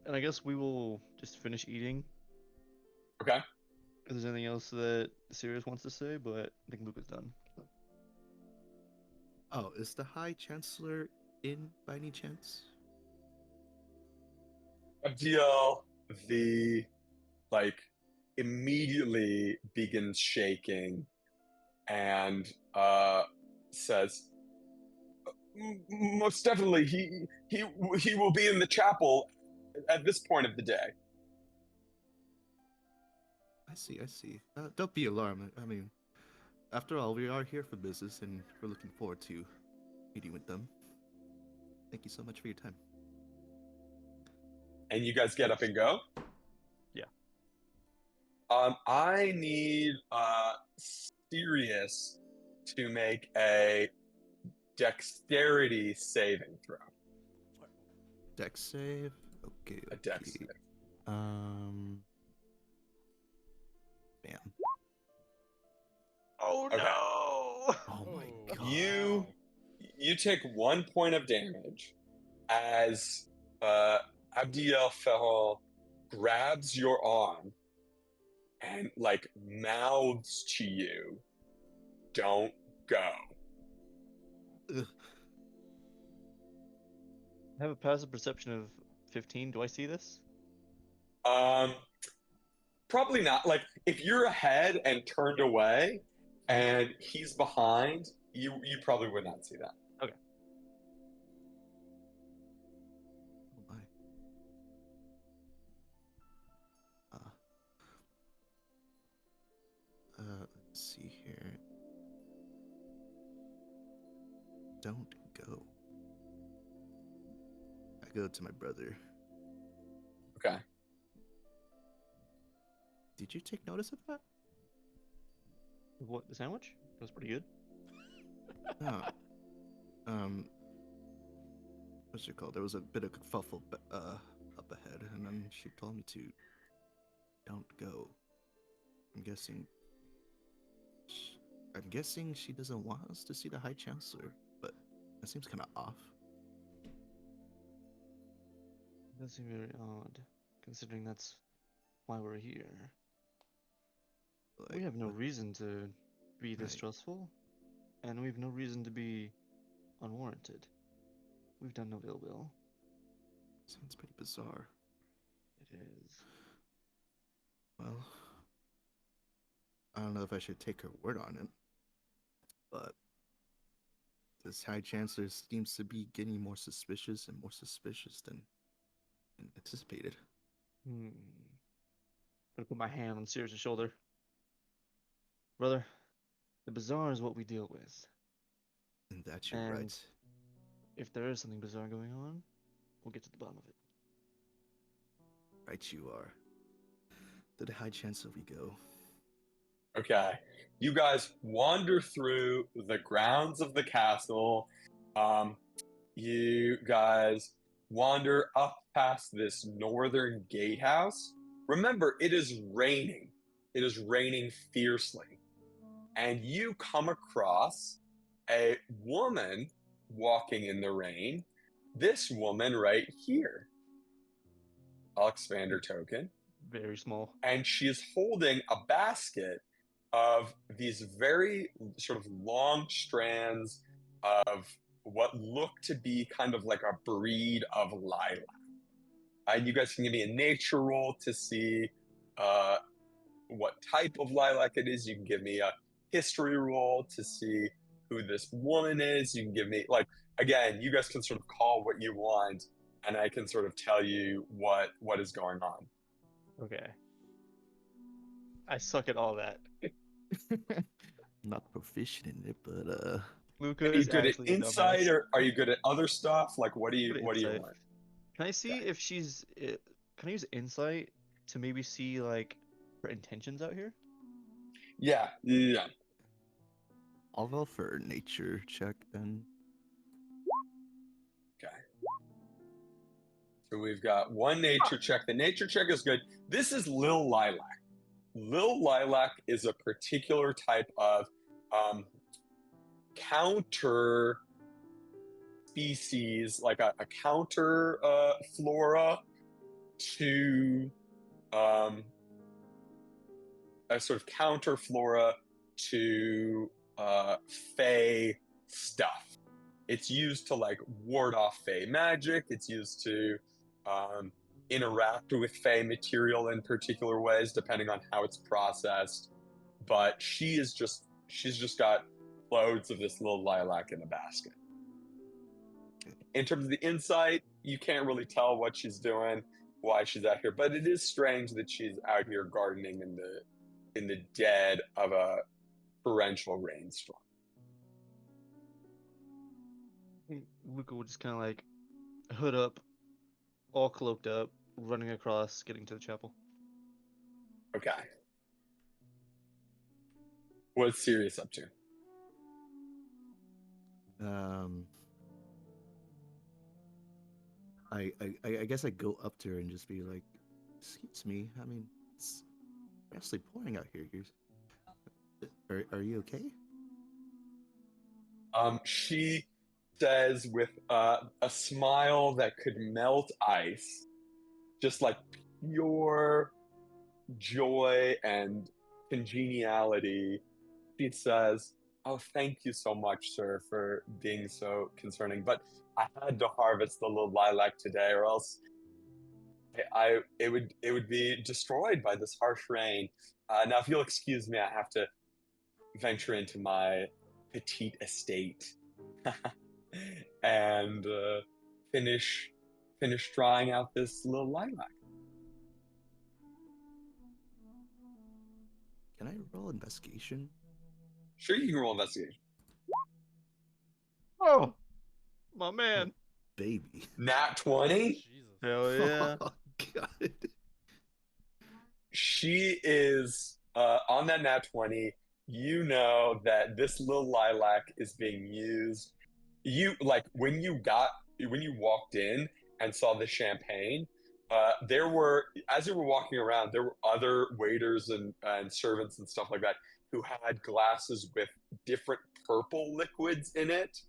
And I guess we will just finish eating. Okay. If there's anything else that Sirius wants to say, but I think Luca's done. Oh, is the High Chancellor in by any chance? Abdiel, immediately begins shaking and says, most definitely, he will be in the chapel at this point of the day. I see. I see. Don't be alarmed. I mean, after all, we are here for business, and we're looking forward to meeting with them. Thank you so much for your time. And you guys get up and go? Yeah. I need Sirius to make a dexterity saving throw. Dex save. Okay. A dex okay. save. Bam. Oh Okay. no! Oh my Oh, god. You take 1 point of damage as Abdiel Ferrand grabs your arm and mouths to you, "Don't go." Ugh. I have a passive perception of 15. Do I see this? Probably not. If you're ahead and turned away, and he's behind, you probably would not see that. Okay. Oh my. Let's see here. Don't go. I go to my brother. Okay. Did you take notice of that? What, the sandwich? That was pretty good. No. What's it called? There was a bit of kerfuffle up ahead, and then she told me to don't go. I'm guessing she doesn't want us to see the High Chancellor, but that seems kind of off. That seems very odd, considering that's why we're here. We Like, have no what- reason to be this Right. trustful, and we have no reason to be unwarranted. We've done no ill will. Sounds pretty bizarre. It is. Well, I don't know if I should take her word on it, but this High Chancellor seems to be getting more suspicious and more suspicious than anticipated. I'm gonna put my hand on Sirius' shoulder. Brother, the bizarre is what we deal with. And that you're And right. if there is something bizarre going on, we'll get to the bottom of it. Right you are. To the High Chancellor we go. Okay. You guys wander through the grounds of the castle. You guys wander up past this northern gatehouse. Remember, it is raining. It is raining fiercely. And you come across a woman walking in the rain. This woman right here. I'll expand her token. Very small. And she is holding a basket of these very sort of long strands of what look to be kind of like a breed of lilac. You guys can give me a nature roll to see what type of lilac it is. You can give me a history roll to see who this woman is. You can give me, like, again, you guys can sort of call what you want, and I can sort of tell you what is going on. Okay. I suck at all that. Not proficient in it, but Luca Are you is good at actually a insight, dumbass. or are you good at other stuff? Like, what do you Good at what do you insight. want? Can I see Okay. if she's? Can I use insight to maybe see like her intentions out here? Yeah. I'll roll for a nature check then. Okay. So we've got one nature check. The nature check is good. This is Lil Lilac. Lil Lilac is a particular type of counter species, like a counter flora to a sort of counter flora to Fey stuff. It's used to like ward off Fey magic. It's used to interact with Fey material in particular ways, depending on how it's processed. But she's just got loads of this little lilac in a basket. In terms of the insight, you can't really tell what she's doing, why she's out here, but it is strange that she's out here gardening in the dead of a torrential rainstorm. Luca will just kind of like hood up, all cloaked up, running across, getting to the chapel. Okay. What's Sirius up to? I guess I go up to her and just be like, "Excuse me, I mean, it's actually pouring out here. Are you okay?" She says with a smile that could melt ice, just like pure joy and congeniality. She says, "Oh, thank you so much, sir, for being so concerning. But I had to harvest the little lilac today, or else it would be destroyed by this harsh rain. Now, if you'll excuse me, I have to venture into my petite estate and finish drying out this little lilac." Can I roll investigation? Sure, you can roll investigation. Oh, my man. Baby. Nat 20. Jesus. Hell yeah. Oh, God. She is on that nat 20. You know that this little lilac is being used. You like when you walked in and saw the champagne. There were, as you were walking around, there were other waiters and servants and stuff like that who had glasses with different purple liquids in it.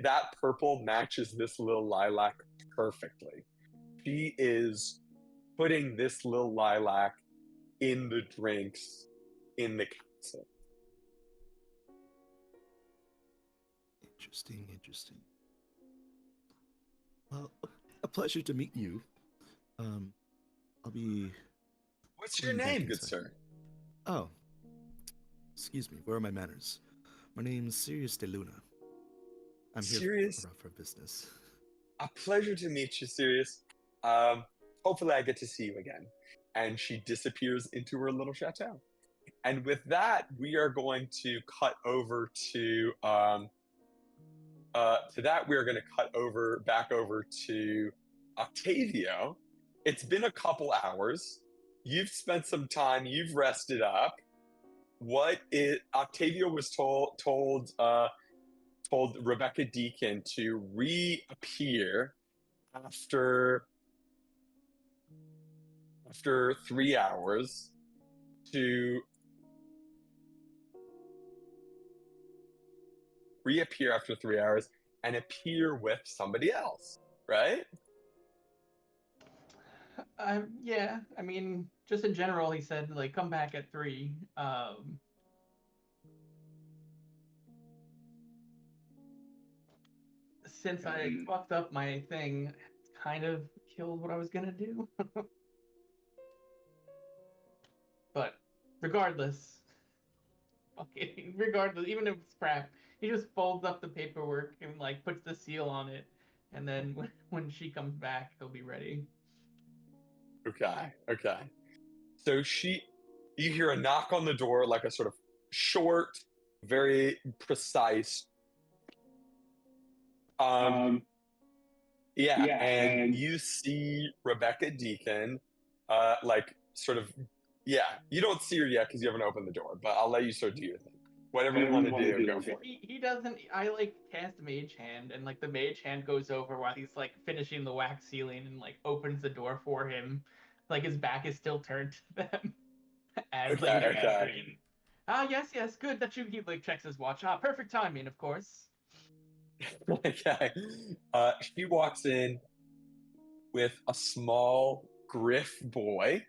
That purple matches this little lilac perfectly. She is putting this little lilac in the drinks in the castle. Interesting. Well, a pleasure to meet you. I'll be... What's your Going back name, good inside. sir? Oh, excuse me, where are my manners? My name's Sirius de Luna. I'm here Sirius? for business. A pleasure to meet you, Sirius. Hopefully I get to see you again. And she disappears into her little chateau. And with that, we are going to cut over to we are going to cut over back over to Octavio. It's been a couple hours. You've spent some time. You've rested up. Octavio was told told Rebecca Deacon to reappear after 3 hours to reappear after 3 hours and appear with somebody else, right? Yeah, I mean, just in general, he said like come back at 3. Since I fucked up my thing, it kind of killed what I was gonna do. But regardless, regardless, even if it's crap, he just folds up the paperwork and like puts the seal on it, and then when she comes back, he'll be ready. Okay. So you hear a knock on the door, like a sort of short, very precise. Yeah, and you see Rebecca Deacon, like sort of, yeah. You don't see her yet because you haven't opened the door, but I'll let you sort of do your thing. Whatever you want to do, go for it. He doesn't. I like cast Mage Hand, and like the Mage Hand goes over while he's like finishing the wax sealing, and like opens the door for him. Like his back is still turned to them. As like they're entering. Yes, good that he like checks his watch. Perfect timing, of course. Okay. She walks in with a small Griff boy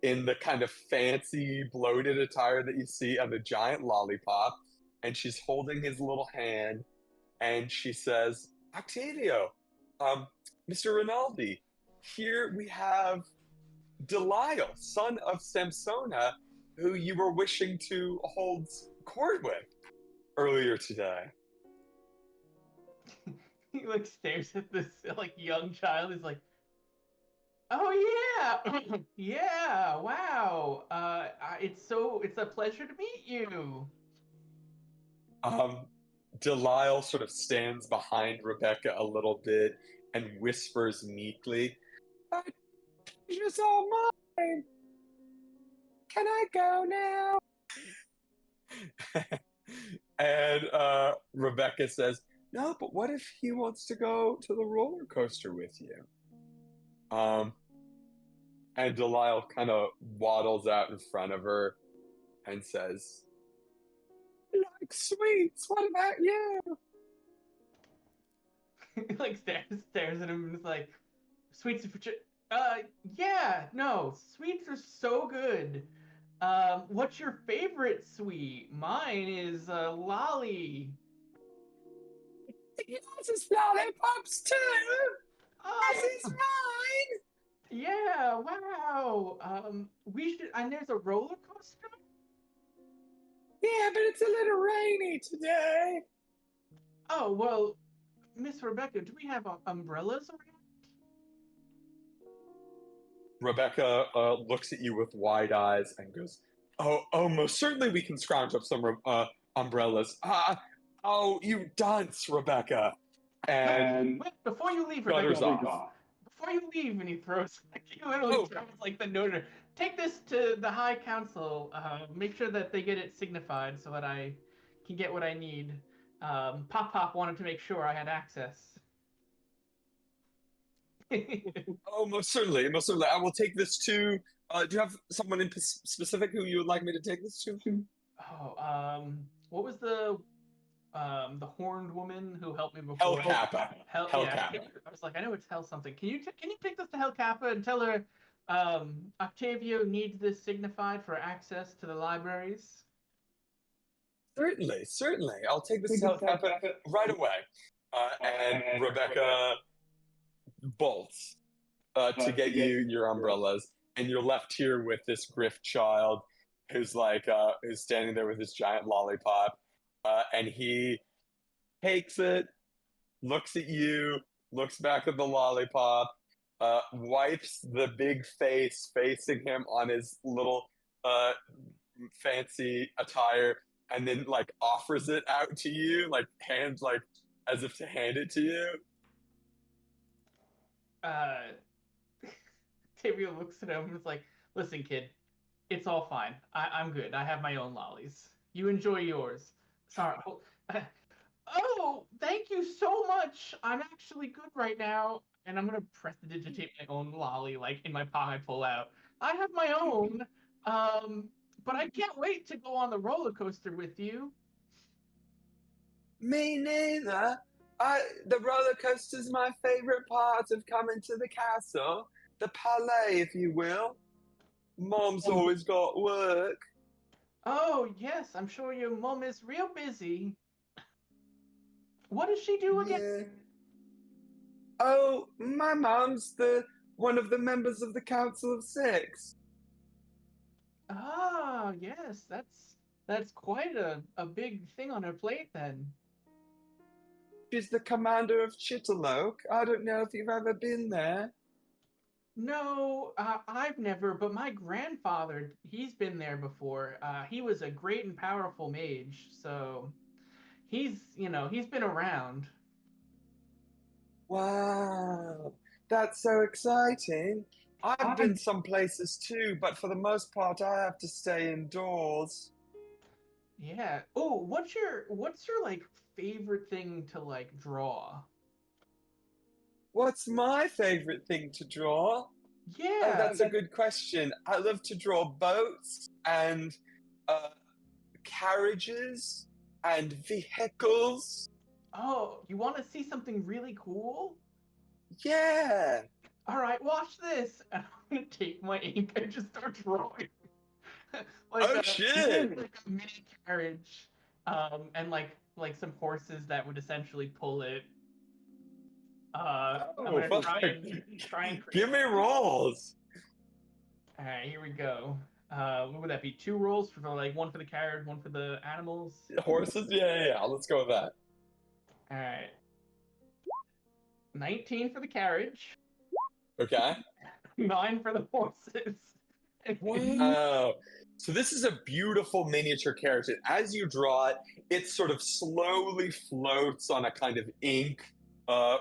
in the kind of fancy, bloated attire that you see of a giant lollipop, and she's holding his little hand, and she says, "Octavio, Mr. Rinaldi, here we have Delisle, son of Samsona, who you were wishing to hold court with earlier today." He like stares at this like young child. He's like, "Oh yeah, yeah, wow. It's a pleasure to meet you." Delisle sort of stands behind Rebecca a little bit and whispers meekly, "Pleasure's all mine. Can I go now?" And Rebecca says, "No, but what if he wants to go to the roller coaster with you?" And Delisle kind of waddles out in front of her and says, "Like sweets, what about you?" He like stares at him and is like, "Sweets for yeah, no, sweets are so good. What's your favorite sweet? Mine is lolly." "Yours is lollipops too, as Oh, is mine." yeah, wow. We should. And there's a roller coaster. "Yeah, but it's a little rainy today." Oh well, Miss Rebecca, do we have umbrellas around? Rebecca looks at you with wide eyes and goes, "Oh, most certainly we can scrounge up some umbrellas. Oh, you dunce, Rebecca!" And Wait, before you leave, shutters Rebecca. off. Before you leave, and he throws like he literally Oh, throws like the note. Take this to the High Council. Make sure that they get it signified so that I can get what I need. Pop wanted to make sure I had access. oh, most certainly, most certainly. I will take this to. Do you have someone in specific who you would like me to take this to? Oh, what was the horned woman who helped me El before? Kappa. Hell, El yeah. Kappa. I was like, I know it's Hell something. Can you take this to Hell Kappa and tell her Octavio needs this signified for access to the libraries? Certainly, certainly. I'll take this to El Kappa right away. And Rebecca bolts to get you your umbrellas, and you're left here with this Griff child who's standing there with his giant lollipop, and he takes it, looks at you, looks back at the lollipop, wipes the big face facing him on his little uh, fancy attire, and then like offers it out to you, like hands like as if to hand it to you. Uh, Octavio looks at him and is like, listen, kid, it's all fine. I'm good. I have my own lollies. You enjoy yours. Sorry. Oh, thank you so much. I'm actually good right now. And I'm gonna press the digitate my own lolly, like in my pocket, I pull out. I have my own. But I can't wait to go on the roller coaster with you. Me neither. The roller coaster's my favorite part of coming to the castle. The palais, if you will. Mom's always got work. Oh, yes, I'm sure your mom is real busy. What does she do again? Yeah. Oh, my mom's the one of the members of the Council of Six. Ah, yes, that's quite a big thing on her plate then. She's the commander of Chitterloke. I don't know if you've ever been there. No, I've never, but my grandfather, he's been there before. He was a great and powerful mage, so he's been around. Wow, that's so exciting. I've been some places too, but for the most part, I have to stay indoors. Yeah. Oh, what's your like favorite thing to like draw? What's my favorite thing to draw? Oh, Yeah. that's a good question. I love to draw boats and uh, carriages and vehicles. Oh, you want to see something really cool? Yeah. All right, watch this. And I'm gonna take my ink and just start drawing. like Oh, a shit. like a mini carriage, and like some horses that would essentially pull it. I'm Oh, gonna fuck. try and create. Give me rolls. All right, here we go. What would that be? Two rolls for like one for the carriage, one for the animals. Horses? Yeah. Let's go with that. All right, 19 for the carriage, Okay. 9 for the horses. Wow. So this is a beautiful miniature carriage. And as you draw it, it sort of slowly floats on a kind of ink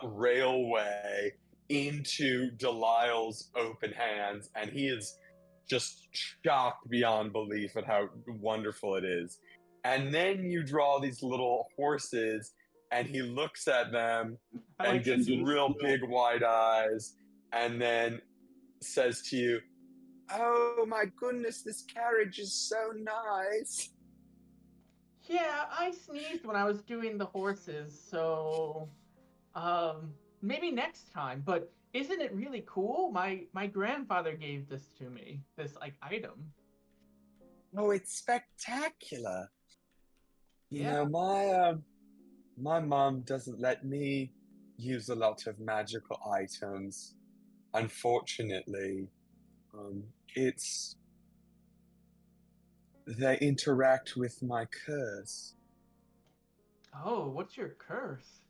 railway into Delisle's open hands, and he is just shocked beyond belief at how wonderful it is. And then you draw these little horses, and he looks at them I and like gets to real big wide eyes, and then says to you, "Oh my goodness, this carriage is so nice." Yeah, I sneezed when I was doing the horses, so maybe next time. But isn't it really cool? My grandfather gave this to me, this like item. Oh, it's spectacular. You Yeah. know, my mom doesn't let me use a lot of magical items. Unfortunately, it's they interact with my curse. Oh, what's your curse?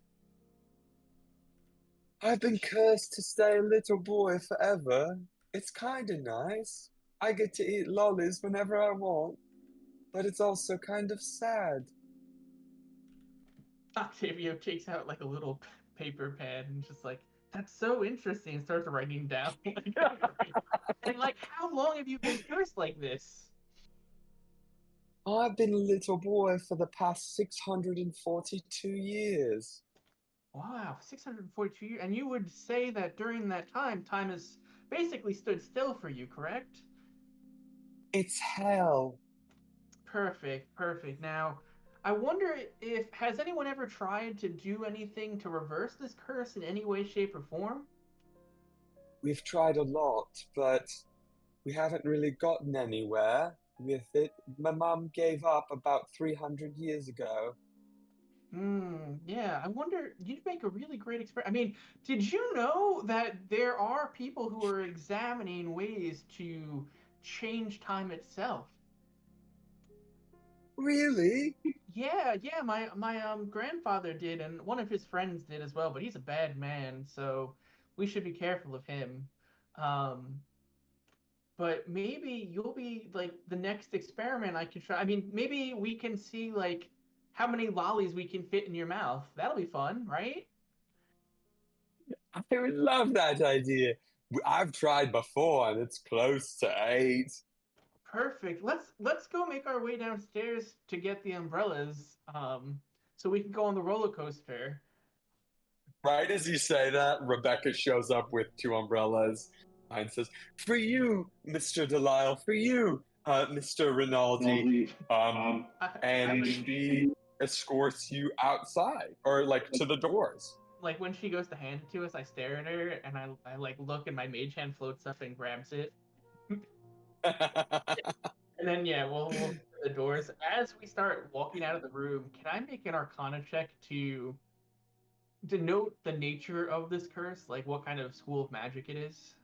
I've been cursed to stay a little boy forever. It's kind of nice. I get to eat lollies whenever I want, but it's also kind of sad. Octavio takes out like a little paper pad and just like, that's so interesting, and starts writing down. And like, how long have you been cursed like this? I've been a little boy for the past 642 years. Wow, 642 years. And you would say that during that time has basically stood still for you, correct? It's hell. Perfect, perfect. Now, I wonder if has anyone ever tried to do anything to reverse this curse in any way, shape, or form? We've tried a lot, but we haven't really gotten anywhere with it. My mom gave up about 300 years ago. Yeah. I wonder, you'd make a really great experiment. I mean, did you know that there are people who are examining ways to change time itself? Really? Yeah. My grandfather did, and one of his friends did as well. But he's a bad man, so we should be careful of him. Um, but maybe you'll be like the next experiment I can try. I mean, maybe we can see like how many lollies we can fit in your mouth. That'll be fun, right? I would love that idea. I've tried before and it's close to 8. Perfect. Let's go make our way downstairs to get the umbrellas. so we can go on the roller coaster. Right as you say that, Rebecca shows up with 2 umbrellas and says, "For you, Mr. Delisle, for you, Mr. Rinaldi." And she escorts you outside, or like to the doors. Like when she goes to hand it to us, I stare at her and I like look and my mage hand floats up and grabs it. And then yeah, we'll to the doors. As we start walking out of the room, can I make an Arcana check to denote the nature of this curse, like what kind of school of magic it is?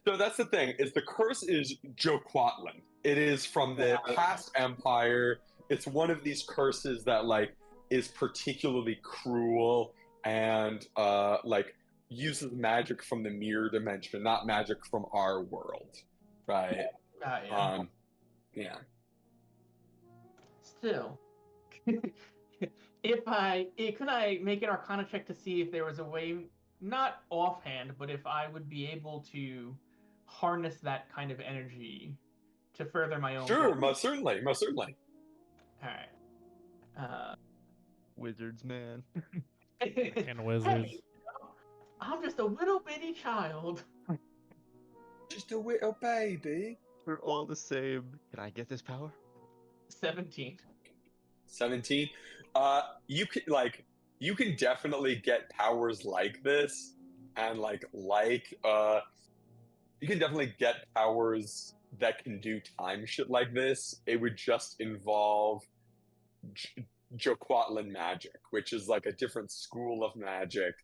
So that's the thing, is the curse is Joquatlan. It is from the past empire. It's one of these curses that like is particularly cruel and like uses magic from the mirror dimension, not magic from our world. Right? Yeah. Yeah. Still, could I make an Arcana check to see if there was a way, not offhand, but if I would be able to harness that kind of energy to further my own Sure, goals? most certainly, most certainly. All right. Wizards, man. Fucking wizards. Hey, I'm just a little bitty child. Just a little baby. We're all the same. Can I get this power? 17. 17. You can definitely get powers like this, and you can definitely get powers that can do time shit like this. It would just involve Joquatlan magic, which is like a different school of magic,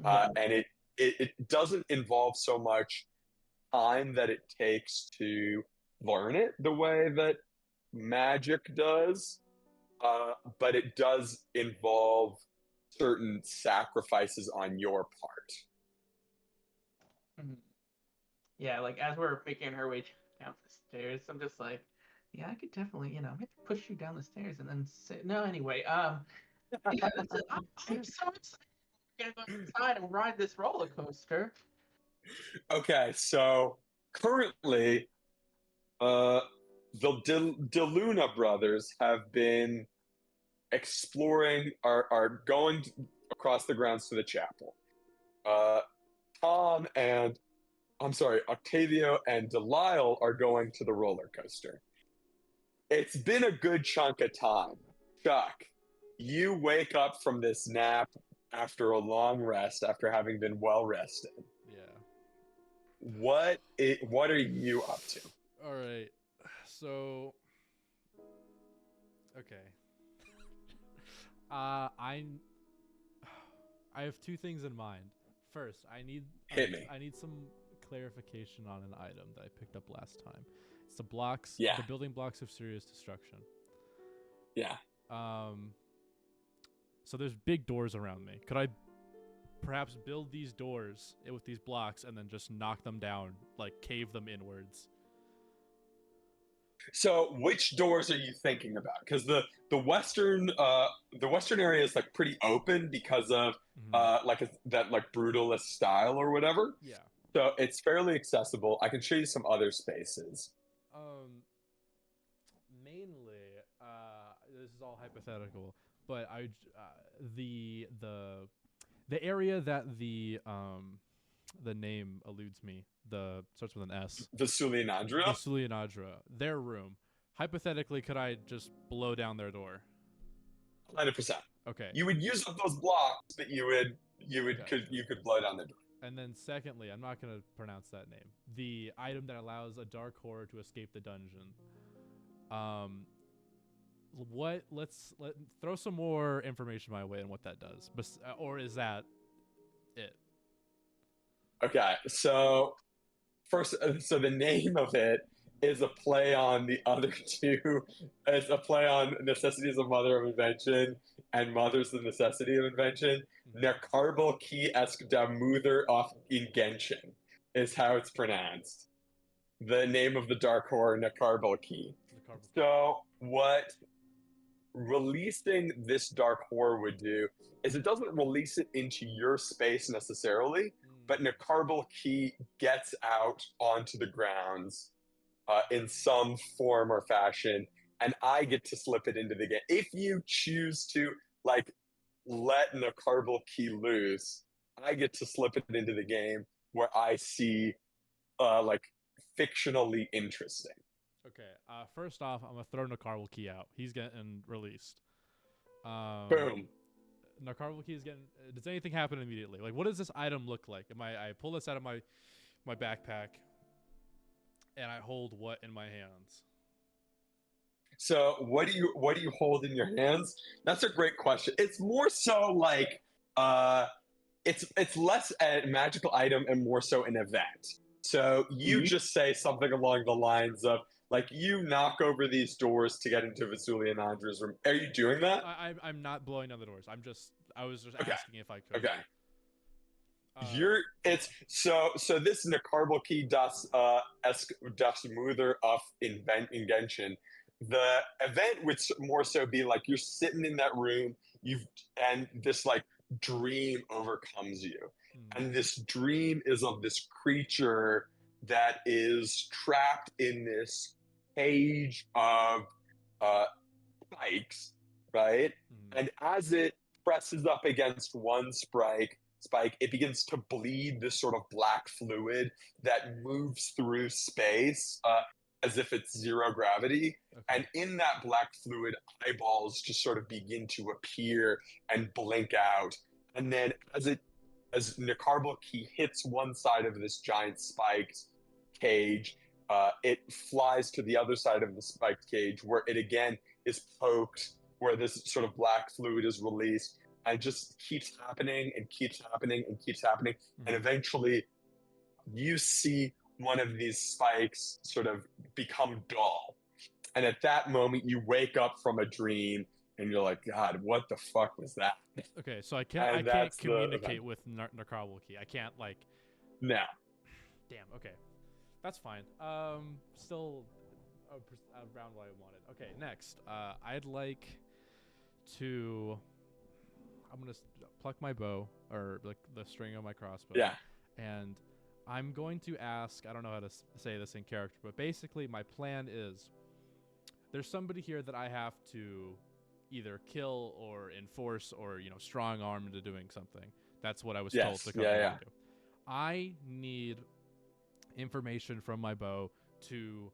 and it doesn't involve so much time that it takes to learn it the way that magic does, but it does involve certain sacrifices on your part. Mhm. Yeah, like as we're making our way down the stairs, I'm just like, yeah, I could definitely, maybe push you down the stairs and then say, no, anyway, yeah, I'm so excited. We're gonna go inside and ride this roller coaster. Okay, so currently, the DeLuna brothers have been exploring, are going across the grounds to the chapel. Tom and I'm sorry, Octavio and Delisle are going to the roller coaster. It's been a good chunk of time. Chuck, you wake up from this nap after a long rest, after having been well rested. Yeah. What are you up to? All right. So. Okay. I have 2 things in mind. First, Hit me. I need some clarification on an item that I picked up last time. It's the blocks, Yeah. the building blocks of serious destruction. Yeah. So there's big doors around me. Could I perhaps build these doors with these blocks and then just knock them down, like cave them inwards? So, which doors are you thinking about? Because the western area is like pretty open because of that like brutalist style or whatever. Yeah. So it's fairly accessible. I can show you some other spaces. Mainly, this is all hypothetical, but the area that the name eludes me, starts with an S. The Sulianandra? The Sulianadra, their room. Hypothetically, could I just blow down their door? 100%. Okay. You would use up those blocks, but you could blow down their door. And then secondly, I'm not gonna pronounce that name. The item that allows a dark horror to escape the dungeon. Let's throw some more information my way on what that does. Or is that it? Okay, so first, so the name of it is a play on the other 2. It's a play on Necessity is a Mother of Invention and Mother's the Necessity of Invention. Nekarbal Ki Esk da Muther of Ingention is how it's pronounced. The name of the dark horror, Nekarbal Ki. So what releasing this dark horror would do is it doesn't release it into your space necessarily, but Nekarbal Ki gets out onto the grounds in some form or fashion, and I get to slip it into the game. If you choose to, like let Nicarbal Key loose, I get to slip it into the game where I see like fictionally interesting. Okay. First off, I'm gonna throw Nakarwal Key out. He's getting released. Boom. Nakarwal Key is getting. Does anything happen immediately? Like, what does this item look like? I pull this out of my backpack, and I hold what in my hands? So what do you hold in your hands? That's a great question. It's more so like it's less a magical item and more so an event. So you just say something along the lines of like you knock over these doors to get into Vasulia Nandra's room. Are you doing that? I'm not blowing down the doors. I was just Okay. asking if I could. Okay. It's so this Nicarbal Key das Muther of Invention. The event would more so be like you're sitting in that room, and this like dream overcomes you. And this dream is of this creature that is trapped in this cage of spikes, right? And as it presses up against one spike, it begins to bleed this sort of black fluid that moves through space as if it's zero gravity. Okay. And in that black fluid, eyeballs just sort of begin to appear and blink out. And then as Nicarbal Key hits one side of this giant spiked cage, it flies to the other side of the spiked cage where it again is poked, where this sort of black fluid is released, and it just keeps happening and keeps happening and keeps happening. And eventually you see one of these spikes sort of become dull. And at that moment, you wake up from a dream and you're like, God, what the fuck was that? Okay, so I can't communicate with Nakarwal Key. I can't like. No. Damn. Okay, that's fine. Still around what I wanted. Okay, next. I'd like to. I'm gonna pluck my bow or like the string of my crossbow. Yeah. And I'm going to ask. I don't know how to say this in character, but basically my plan is. There's somebody here that I have to either kill or enforce or strong arm into doing something. That's what I was told to come here to do. I need information from my bow to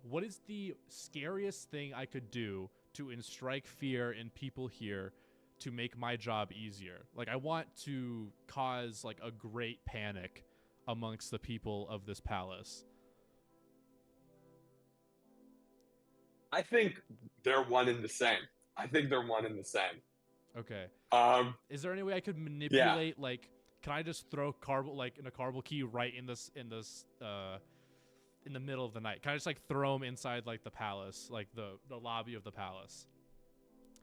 what is the scariest thing I could do to strike fear in people here to make my job easier. Like I want to cause like a great panic amongst the people of this palace. I think they're one and the same. Okay. Is there any way I could manipulate? Like, can I just throw Nicarbal Key right in the middle of the night? Can I just like throw him inside like the palace, like the lobby of the palace?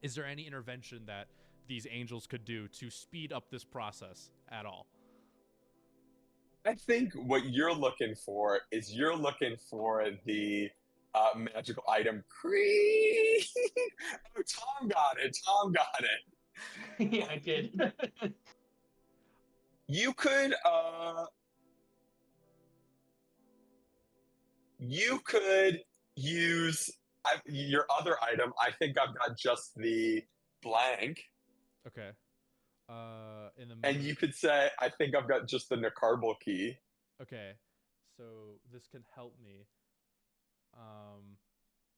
Is there any intervention that these angels could do to speed up this process at all? I think what you're looking for is the magical item. Oh, Tom got it. Yeah, I did. You could use your other item. I think I've got just the blank. Okay. And you could say, I think I've got just the Nicarbal Key. Okay. So this can help me.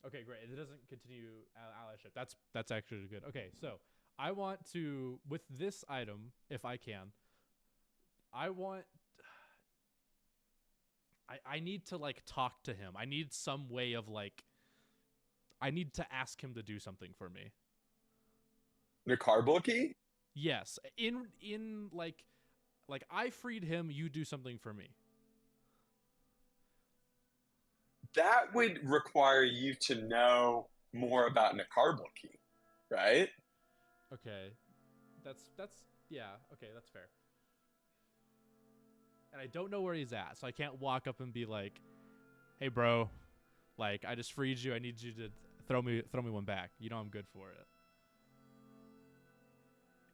Okay, great. It doesn't continue allyship. That's actually good. Okay, so I want to, with this item, if I can, I need to like talk to him. I need some way of like, I need to ask him to do something for me. Nicarbal Key? Yes. In like I freed him, you do something for me. That would require you to know more about Nicarbal Key, right? Okay. That's yeah, okay, that's fair. And I don't know where he's at, so I can't walk up and be like, "Hey bro, like I just freed you. I need you to throw me one back. I'm good for it."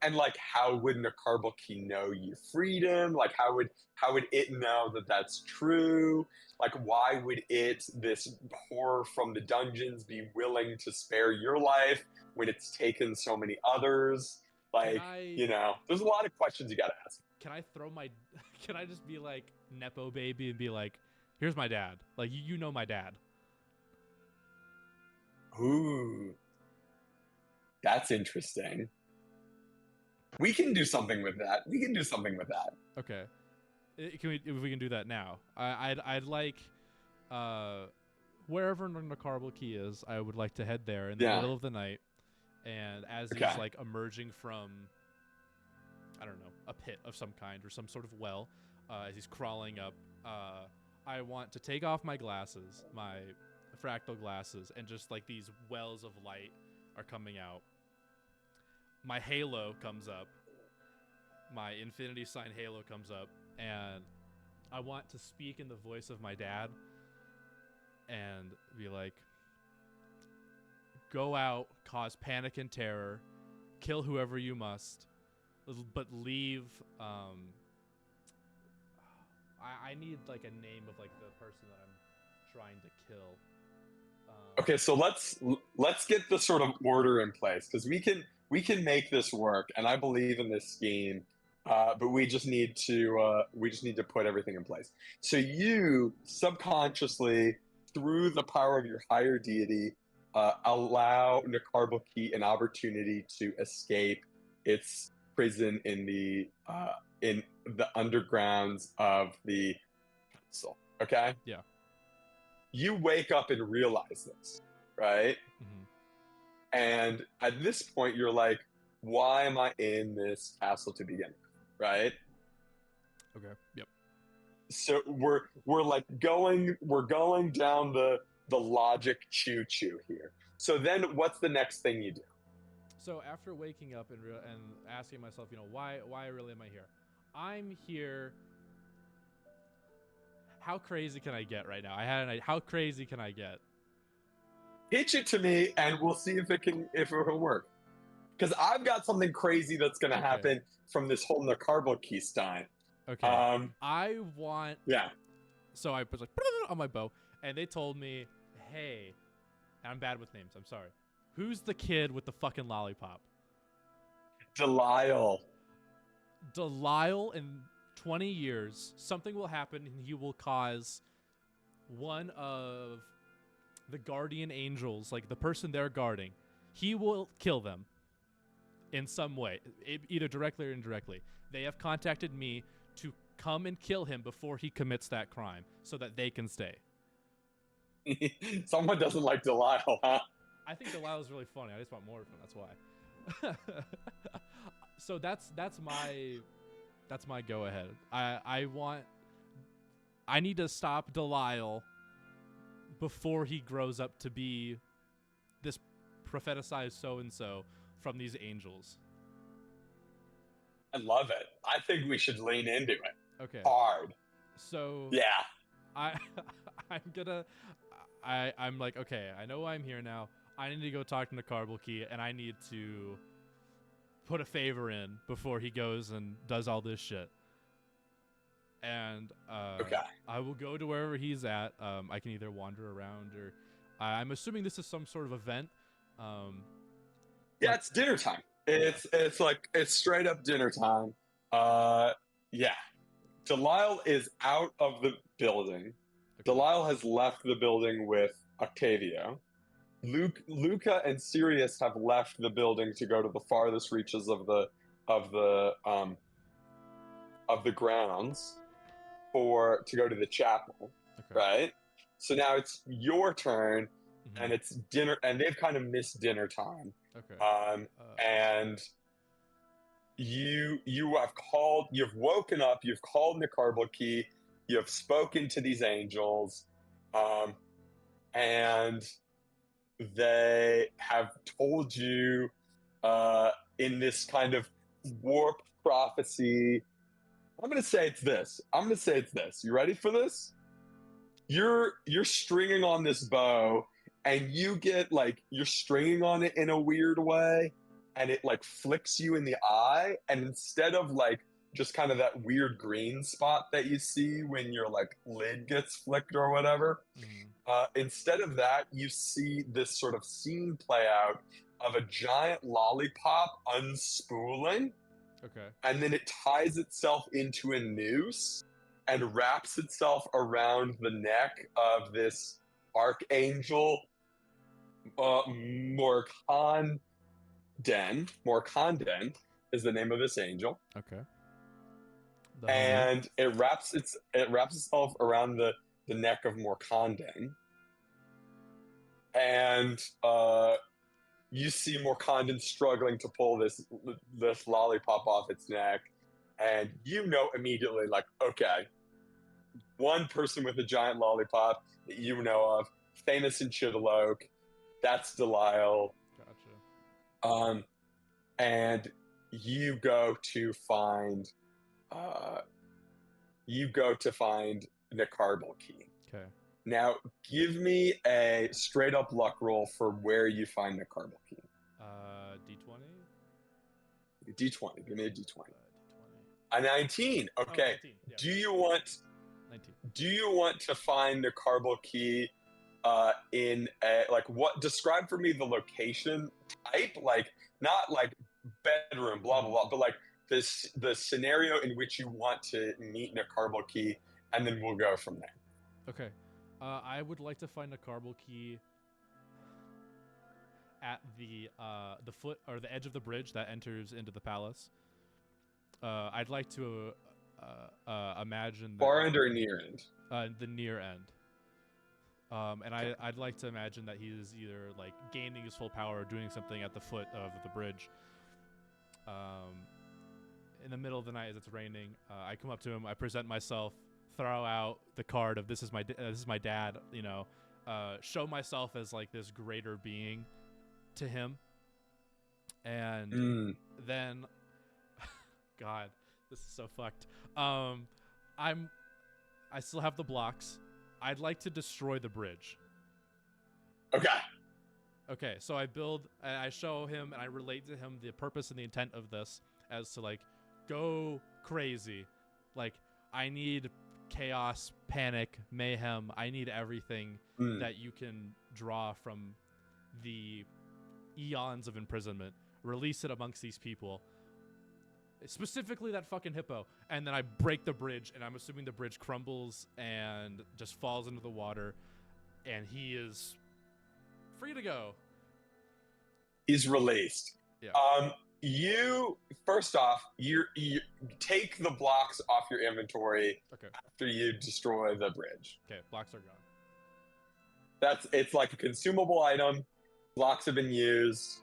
And like, how would Nekarbulki know you freed him? Like, how would it know that that's true? Like, why would it, this horror from the dungeons, be willing to spare your life when it's taken so many others? Like, there's a lot of questions you gotta ask. Can I throw my? Can I just be like nepo baby and be like, here's my dad. Like you know my dad. Ooh, that's interesting. We can do something with that. Okay. If we can do that now. I'd like wherever Nekarbulki is, I would like to head there in the middle of the night, and as he's like emerging from, I don't know, a pit of some kind or some sort of well, as he's crawling up, I want to take off my glasses, my fractal glasses, and just like these wells of light are coming out. My halo comes up. My infinity sign halo comes up, and I want to speak in the voice of my dad and be like, go out, cause panic and terror, kill whoever you must, but leave, I need like a name of like the person that I'm trying to kill. Okay, so let's get the sort of order in place, because we can make this work, and I believe in this scheme, but we just need to put everything in place. So you subconsciously, through the power of your higher deity, allow Nekarbulki an opportunity to escape its prison in the undergrounds of the castle. Okay? Yeah. You wake up and realize this, right? Mm-hmm. And at this point, you're like, why am I in this castle to begin with, right? Okay. Yep. So we're like going down the logic choo-choo here. So then what's the next thing you do? So after waking up and asking myself, why really am I here? I'm here. How crazy can I get right now? How crazy can I get? Pitch it to me, and we'll see if it'll work. Because I've got something crazy that's gonna happen from this whole Nekarbulki Stein. Okay. I want. Yeah. So I was like on my bow, and they told me, "Hey, and I'm bad with names. I'm sorry. Who's the kid with the fucking lollipop?" Delisle. Delisle, in 20 years, something will happen, and he will cause one of the guardian angels, like the person they're guarding, he will kill them in some way, either directly or indirectly. They have contacted me to come and kill him before he commits that crime so that they can stay. Someone doesn't like Delisle, huh? I think Delisle is really funny. I just want more of him. That's why. So that's my go ahead. I need to stop Delisle before he grows up to be this propheticized so-and-so from these angels. I love it. I think we should lean into it. Okay. Hard. So yeah. I'm like, okay, I know I'm here now. I need to go talk to Nekarbulki, and I need to put a favor in before he goes and does all this shit. And I will go to wherever he's at. I can either wander around, or I'm assuming this is some sort of event. Yeah, it's dinner time. It's straight up dinner time. Yeah. Delisle is out of the building. Okay. Delisle has left the building with Octavio. Luca and Sirius have left the building to go to the farthest reaches of the grounds to go to the chapel. Okay. Right? So now it's your turn, Mm-hmm. and it's dinner, and they've kind of missed dinner time. Okay. And you've woken up, you've called Nekarbulki, you have spoken to these angels, and they have told you in this kind of warped prophecy. I'm gonna say it's this. You ready for this? You're stringing on this bow, and you get you're stringing on it in a weird way, and it like flicks you in the eye, and instead of like just kind of that weird green spot that you see when your like lid gets flicked or whatever, instead of that, you see this sort of scene play out of a giant lollipop unspooling, Okay. and then it ties itself into a noose and wraps itself around the neck of this archangel, Morkanden. Morkanden is the name of this angel, Okay. The homie. and it wraps itself around the neck of Morkanden, and you see Morkanden struggling to pull this lollipop off its neck, and you know immediately, like, okay, one person with a giant lollipop that you know of, famous in Chitterloke, that's Delisle. Gotcha. And you go to find Nicarbal Key. Okay. Now, give me a straight up luck roll for where you find Nicarbal Key. D20. D20. Give me a D20. D20. A 19. Okay. Oh, 19. Yeah. Do you want 19. Do you want to find Nicarbal Key in a, like, what? Describe for me the location type, like not like bedroom, blah blah blah, but like the scenario in which you want to meet Nicarbal Key, and then we'll go from there. Okay. I would like to find a Carbal Key at the foot or the edge of the bridge that enters into the palace. I'd like to imagine that, Far end or near end? the near end. And I'd like to imagine that he is either like gaining his full power or doing something at the foot of the bridge. In the middle of the night as it's raining, I come up to him, I present myself, throw out the card of this is my dad, you know, show myself as like this greater being to him, and then, God, this is so fucked. I still have the blocks. I'd like to destroy the bridge. Okay, so I show him and I relate to him the purpose and the intent of this as to like, go crazy. Like, I need chaos, panic, mayhem. I need everything that you can draw from the eons of imprisonment. Release it amongst these people. Specifically that fucking hippo. And then I break the bridge, and I'm assuming the bridge crumbles and just falls into the water, and he is free to go. He's released. Yeah. You first off, you take the blocks off your inventory. Okay. After you destroy the bridge. Okay, blocks are gone. It's like a consumable item. Blocks have been used.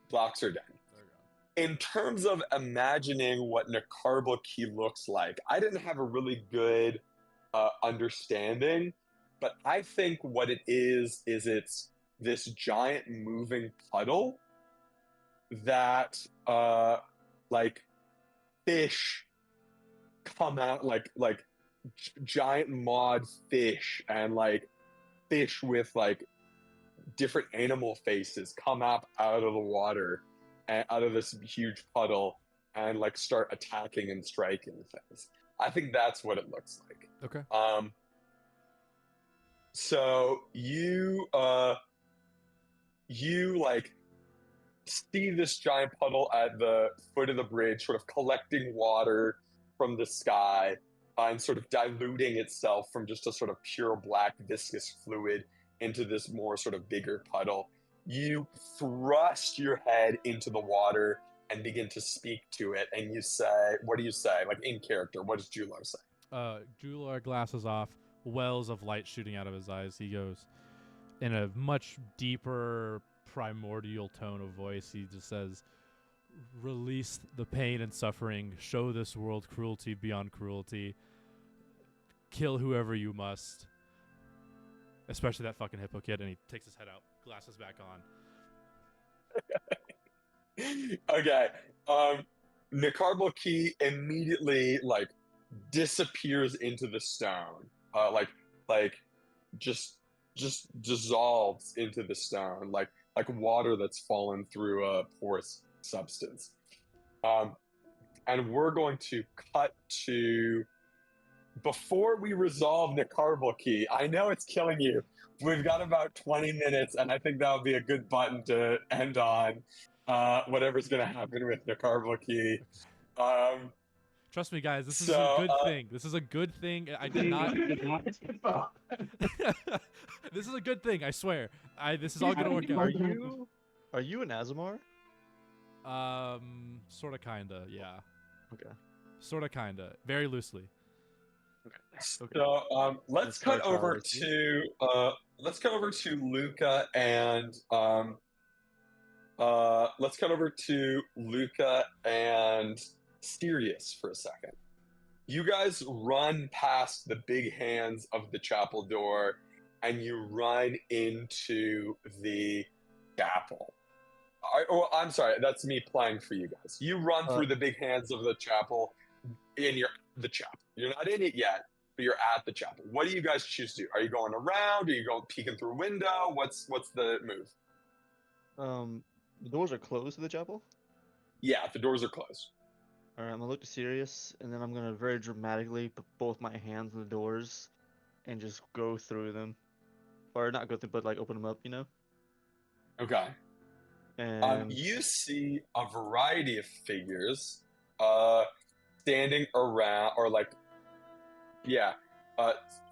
Blocks are done. They're gone. In terms of imagining what Nicarbal Key looks like, I didn't have a really good understanding, but I think what it is it's this giant moving puddle that like fish come out, like giant mod fish, and like fish with like different animal faces come up out of the water and out of this huge puddle and like start attacking and striking things. I think that's what it looks like. Okay. So you like see this giant puddle at the foot of the bridge sort of collecting water from the sky and sort of diluting itself from just a sort of pure black viscous fluid into this more sort of bigger puddle. You thrust your head into the water and begin to speak to it, and you say, what do you say? Like, in character, what does Jular say? Jular, glasses off, wells of light shooting out of his eyes. He goes, in a much deeper, primordial tone of voice, he just says, release the pain and suffering, show this world cruelty beyond cruelty, kill whoever you must, especially that fucking hippo kid. And he takes his head out, glasses back on. Okay. Nicarbal Key immediately like disappears into the stone. Like just dissolves into the stone, like water that's fallen through a porous substance. And we're going to cut to before we resolve the carbal key. I know it's killing you. We've got about 20 minutes, and I think that would be a good button to end on. Whatever's going to happen with the carbal key. Trust me, guys. This is So, a good thing. This is a good thing. I did not. It's info. This is a good thing. I swear. This is all gonna work Are out. you an Azamar? Sorta, kinda, yeah. Okay. Sorta, kinda, very loosely. Okay. So let's That's cut our over trial, to Luca and let's cut over to Luca and Sirius for a second. You guys run past the big hands of the chapel door and you run into the chapel. I'm sorry, that's me playing for you guys. You run through the big hands of the chapel in the chapel. You're not in it yet, but you're at the chapel. What do you guys choose to do? Are you going around? Are you going peeking through a window? What's the move? The doors are closed to the chapel. Yeah, the doors are closed. All right, I'm gonna look serious, and then I'm gonna very dramatically put both my hands on the doors, and just go through them, or not go through, but like open them up, you know. Okay. And You see a variety of figures standing around, or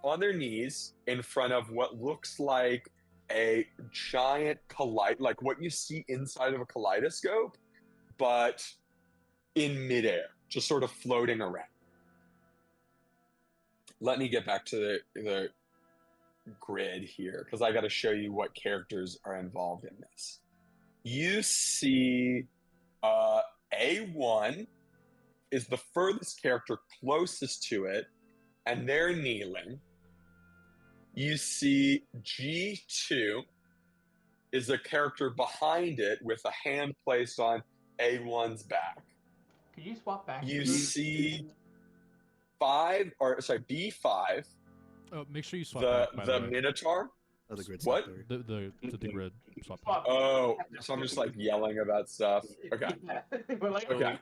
on their knees in front of what looks like a giant like what you see inside of a kaleidoscope, but in midair, just sort of floating around. Let me get back to the grid here, because I got to show you what characters are involved in this. You see A1 is the furthest character closest to it, and they're kneeling. You see G2 is a character behind it with a hand placed on A1's back. Could you swap back? You to see B5, Oh, make sure you swap back, by the the way. Minotaur. Oh, the grid What? sector. The grid swap back. Swap. Oh, so I'm just like yelling about stuff. Okay. Yeah. We're like, Okay.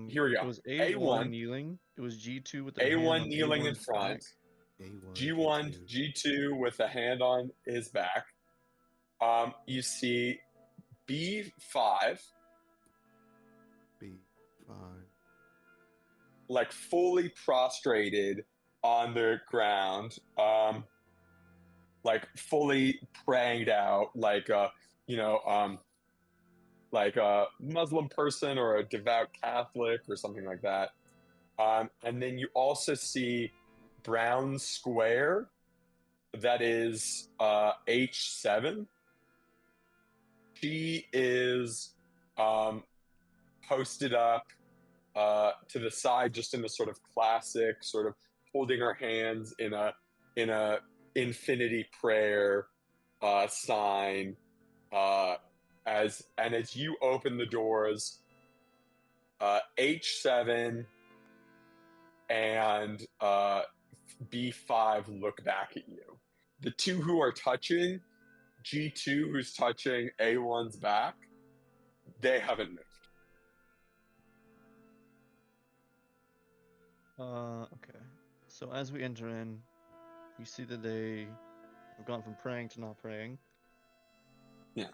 Here we go. It was A1 A1 kneeling. It was G2 with their hand A1 on kneeling in A1's front. back. A1, G1, G2 with a hand on his back. You see B5, B5. like fully prostrated on the ground, like fully prayed out, like like a Muslim person or a devout Catholic or something like that. And then you also see Brown Square, that is H7. She is posted up to the side, just in a sort of classic, sort of holding her hands in a infinity prayer sign. As you open the doors, H7 and B5 look back at you. The two who are touching, G2 who's touching A1's back, they haven't moved. Okay. So as we enter in, we see that they have gone from praying to not praying. Yeah.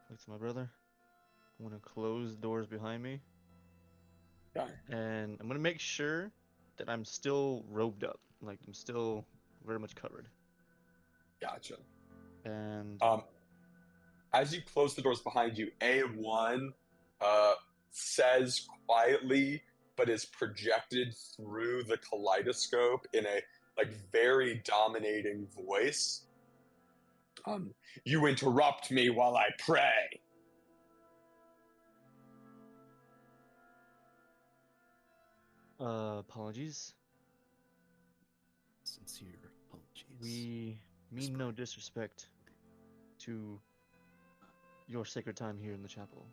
Look to my brother. I'm gonna close the doors behind me, Okay. and I'm gonna make sure that I'm still robed up, like I'm still very much covered. Gotcha. And As you close the doors behind you, A1 says quietly, but is projected through the kaleidoscope in a very dominating voice. You interrupt me while I pray. apologies. Sincere apologies. We mean no disrespect to your sacred time here in the chapel.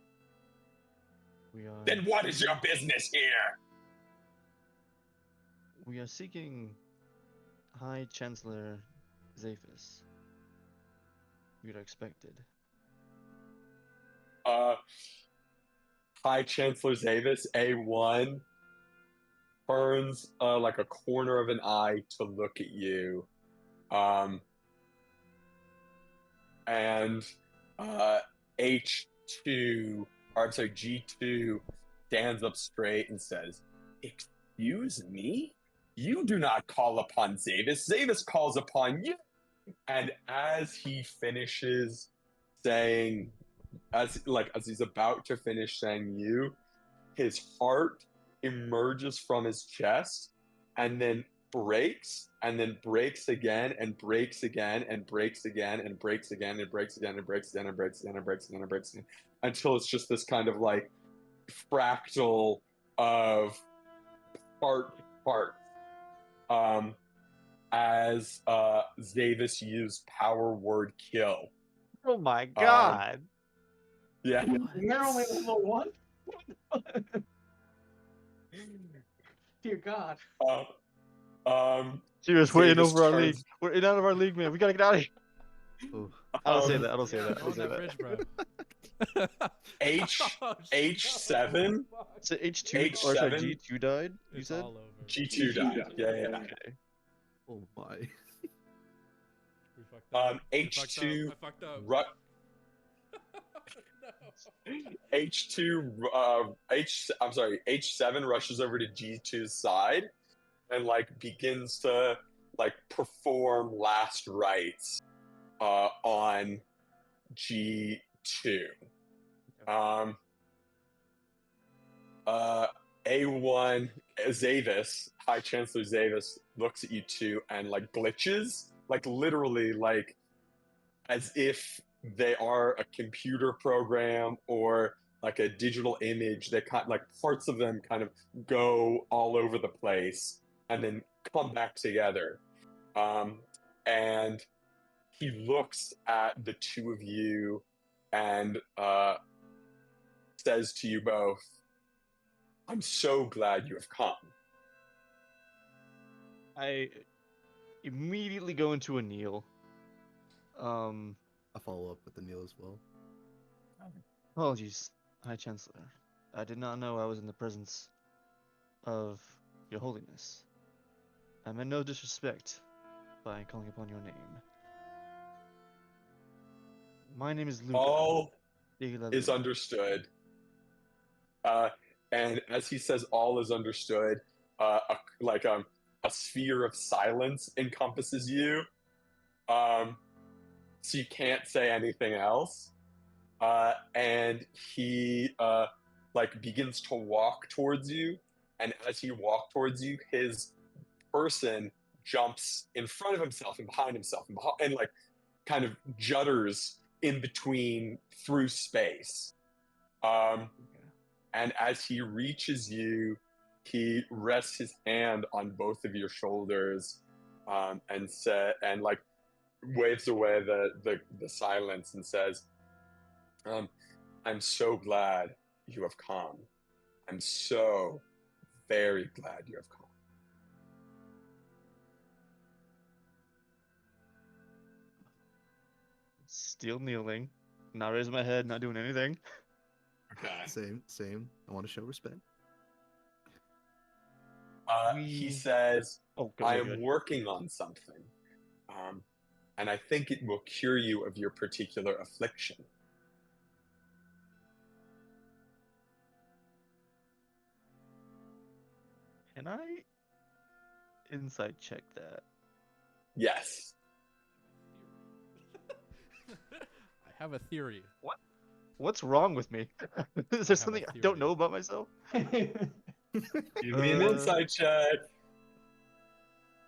We are Then what is your business here? we are seeking High Chancellor Zaphis. You'd expected. High Chancellor Zavis, A1, turns like a corner of an eye to look at you. And H2, or I'm sorry, G2 stands up straight and says, "Excuse me? You do not call upon Zavis. Zavis calls upon you." And as he finishes saying, as he's about to finish saying you, his heart emerges from his chest and then breaks and then breaks again and breaks again and breaks again and breaks again and breaks again and breaks again and breaks again and breaks again and breaks again until it's just this kind of like fractal of part as Zavis used power word kill. Oh my god. Yeah. We're only level 1? Dear God. Serious, we're in Zavis over our turns- league. We're in out of our league, man. We gotta get out of here. Ooh. I don't say Um, that. I don't say Yeah, that. I go don't on say that that. bridge, bro. H7? So H2 H7? or sorry, G2 died. You It's said? all over. G2 died. Yeah. Okay. Oh my. We fucked up. H2 I fucked up. No. H2 H7 rushes over to G2's side and like begins to like perform last rites on G2. A1 Zavis, High Chancellor Zavis, looks at you two and like glitches, like literally, like as if they are a computer program or like a digital image. They kind like parts of them kind of go all over the place and then come back together. And he looks at the two of you and says to you both, "I'm so glad you have come." I immediately go into a kneel. I'll follow up with the kneel as well. Apologies, High Chancellor. I did not know I was in the presence of Your Holiness. I meant no disrespect by calling upon your name. My name is Luca. All Digla is Luna. understood. And as he says, all is understood. A sphere of silence encompasses you, so you can't say anything else. And he begins to walk towards you, and as he walks towards you, his person jumps in front of himself and behind himself and like kind of judders in between through space. And as he reaches you, he rests his hand on both of your shoulders, and like waves away the silence and says, "I'm so glad you have come. I'm so very glad you have come." Still kneeling. Not raising my head, not doing anything. Okay. Same. I want to show respect. He says, Oh, "I good. am working on something, and I think it will cure you of your particular affliction." Can I insight check that? Yes. I have a theory. What's wrong with me? Is have there a something I theory. don't know about myself? Give me an insight check.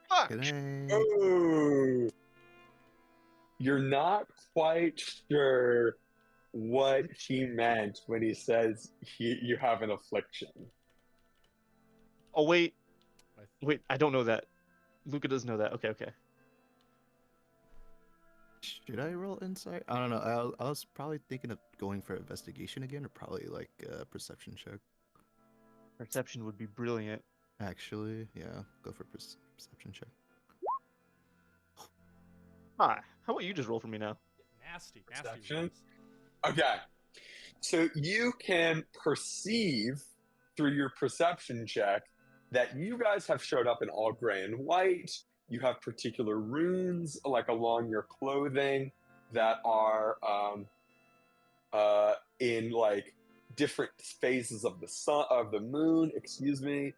Fuck! Can I? Ooh. You're not quite sure what he meant when he says you have an affliction. Oh wait, I wait. I don't know that. Luca doesn't know that. Okay. Should I roll insight? I don't know. I was probably thinking of going for investigation again, or probably like a perception check. Perception would be brilliant. Actually, yeah, go for perception check. Ah, how about you just roll for me now? nasty Perception? rolls. Okay. So you can perceive through your perception check that you guys have showed up in all gray and white. You have particular runes like along your clothing that are in like different phases of the sun of the moon. Excuse me.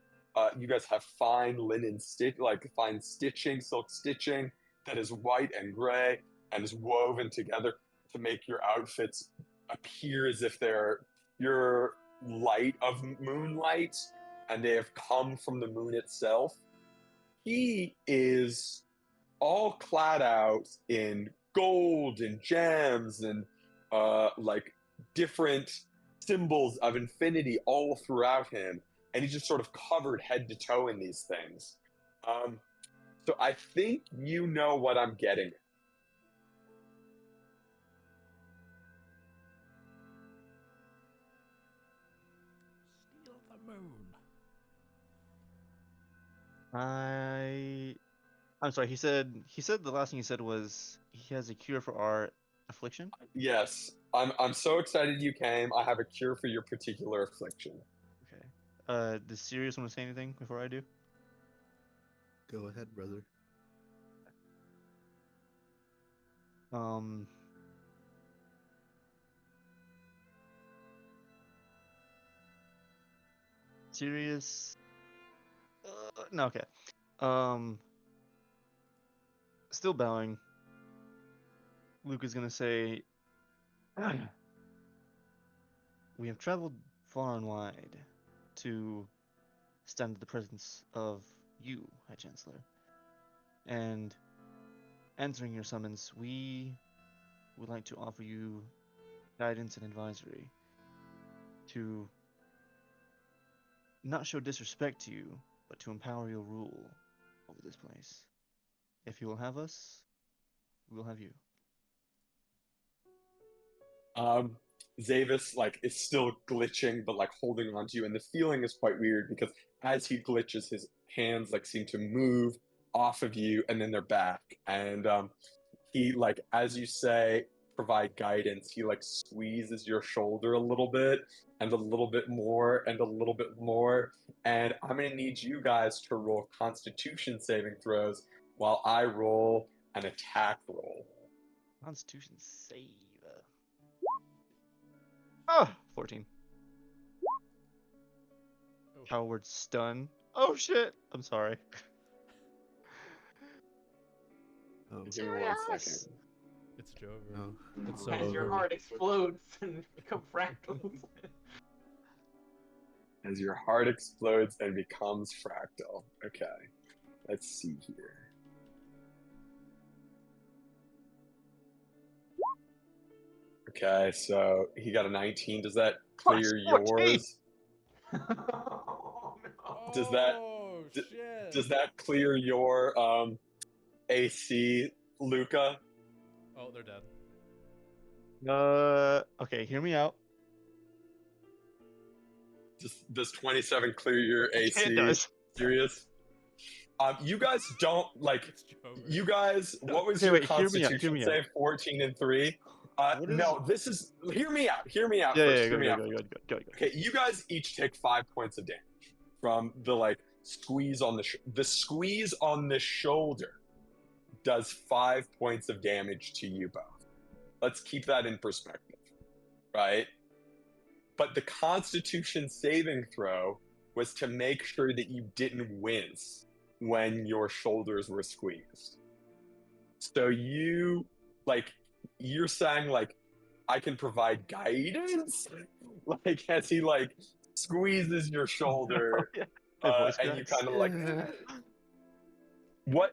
You guys have fine linen stitch, like fine stitching, silk stitching that is white and gray and is woven together to make your outfits appear as if they're pure light of moonlight and they have come from the moon itself. He is all clad out in gold and gems and like different symbols of infinity all throughout him, and he's just sort of covered head to toe in these things. So I think you know what I'm getting. Steal the moon. I'm sorry. He said the last thing he said was he has a cure for our affliction. Yes, I'm so excited you came. I have a cure for your particular affliction. Okay. Does Sirius want to say anything before I do? Go ahead, brother. Sirius. No. Okay. Still bowing. Luke is gonna say, "We have traveled far and wide to stand in the presence of you, High Chancellor. And answering your summons, we would like to offer you guidance and advisory to not show disrespect to you, but to empower your rule over this place. If you will have us, we will have you." Zavis like is still glitching, but like holding on to you, and the feeling is quite weird because as he glitches, his hands like seem to move off of you, and then they're back. And he like, as you say, provide guidance. He like squeezes your shoulder a little bit, and a little bit more, and a little bit more. And I'm gonna need you guys to roll Constitution saving throws while I roll an attack roll. Constitution save. Oh, 14. Oh. Coward stun. Oh shit! I'm sorry. Oh, Give me 1 second. It's over. no. It's so As your over. heart explodes and become fractals. As your heart explodes and becomes fractal. Okay, let's see here. Okay, so he got a 19. Does that clear Plus 14. yours? Oh, no. Does that- Oh d- shit! Does that clear your AC, Luca? Oh, they're dead. Okay, hear me out. Does 27 clear your AC? It does. Serious? You guys don't like. It's over. You guys, what was Okay, your wait, hear me out, Constitution hear me out. save? 14 and 3. What is- No, this is. Hear me out. Hear me out Yeah, first. yeah, Hear me out. go. Okay, you guys each take 5 points of damage from the like squeeze on the squeeze on the shoulder does 5 points of damage to you both. Let's keep that in perspective, right? But the Constitution saving throw was to make sure that you didn't wince when your shoulders were squeezed. So you're saying like I can provide guidance, like as he like squeezes your shoulder, My voice and you cracks. kind of like what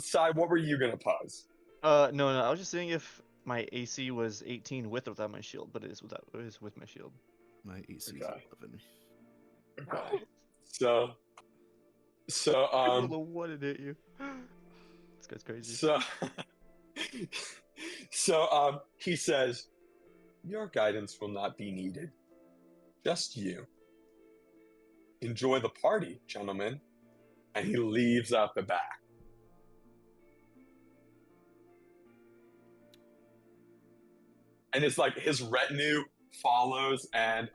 side? What were you gonna pose? No, I was just saying if my AC was 18 with or without my shield, but it is with my shield. My AC is Okay. 11. Okay. So I rolled a 1 and hit you. This guy's crazy. So he says, "Your guidance will not be needed. Just you. Enjoy the party, gentlemen." And he leaves out the back. And it's like his retinue follows, and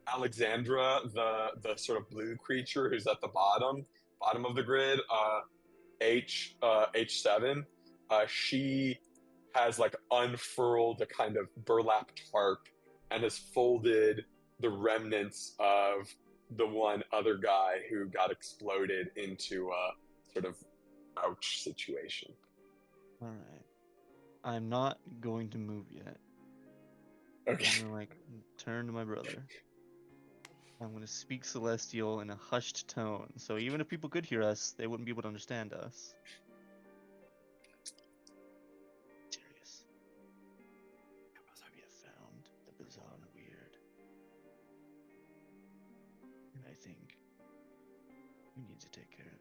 Alexandra, the sort of blue creature who's at the bottom of the grid, H7, she has like unfurled a kind of burlap tarp and has folded the remnants of the one other guy who got exploded into a sort of ouch situation. All right. I'm not going to move yet. Okay. I'm gonna like turn to my brother. I'm gonna speak Celestial in a hushed tone, so even if people could hear us, they wouldn't be able to understand us. Serious. We have found the bizarre and weird, and I think we need to take care of it.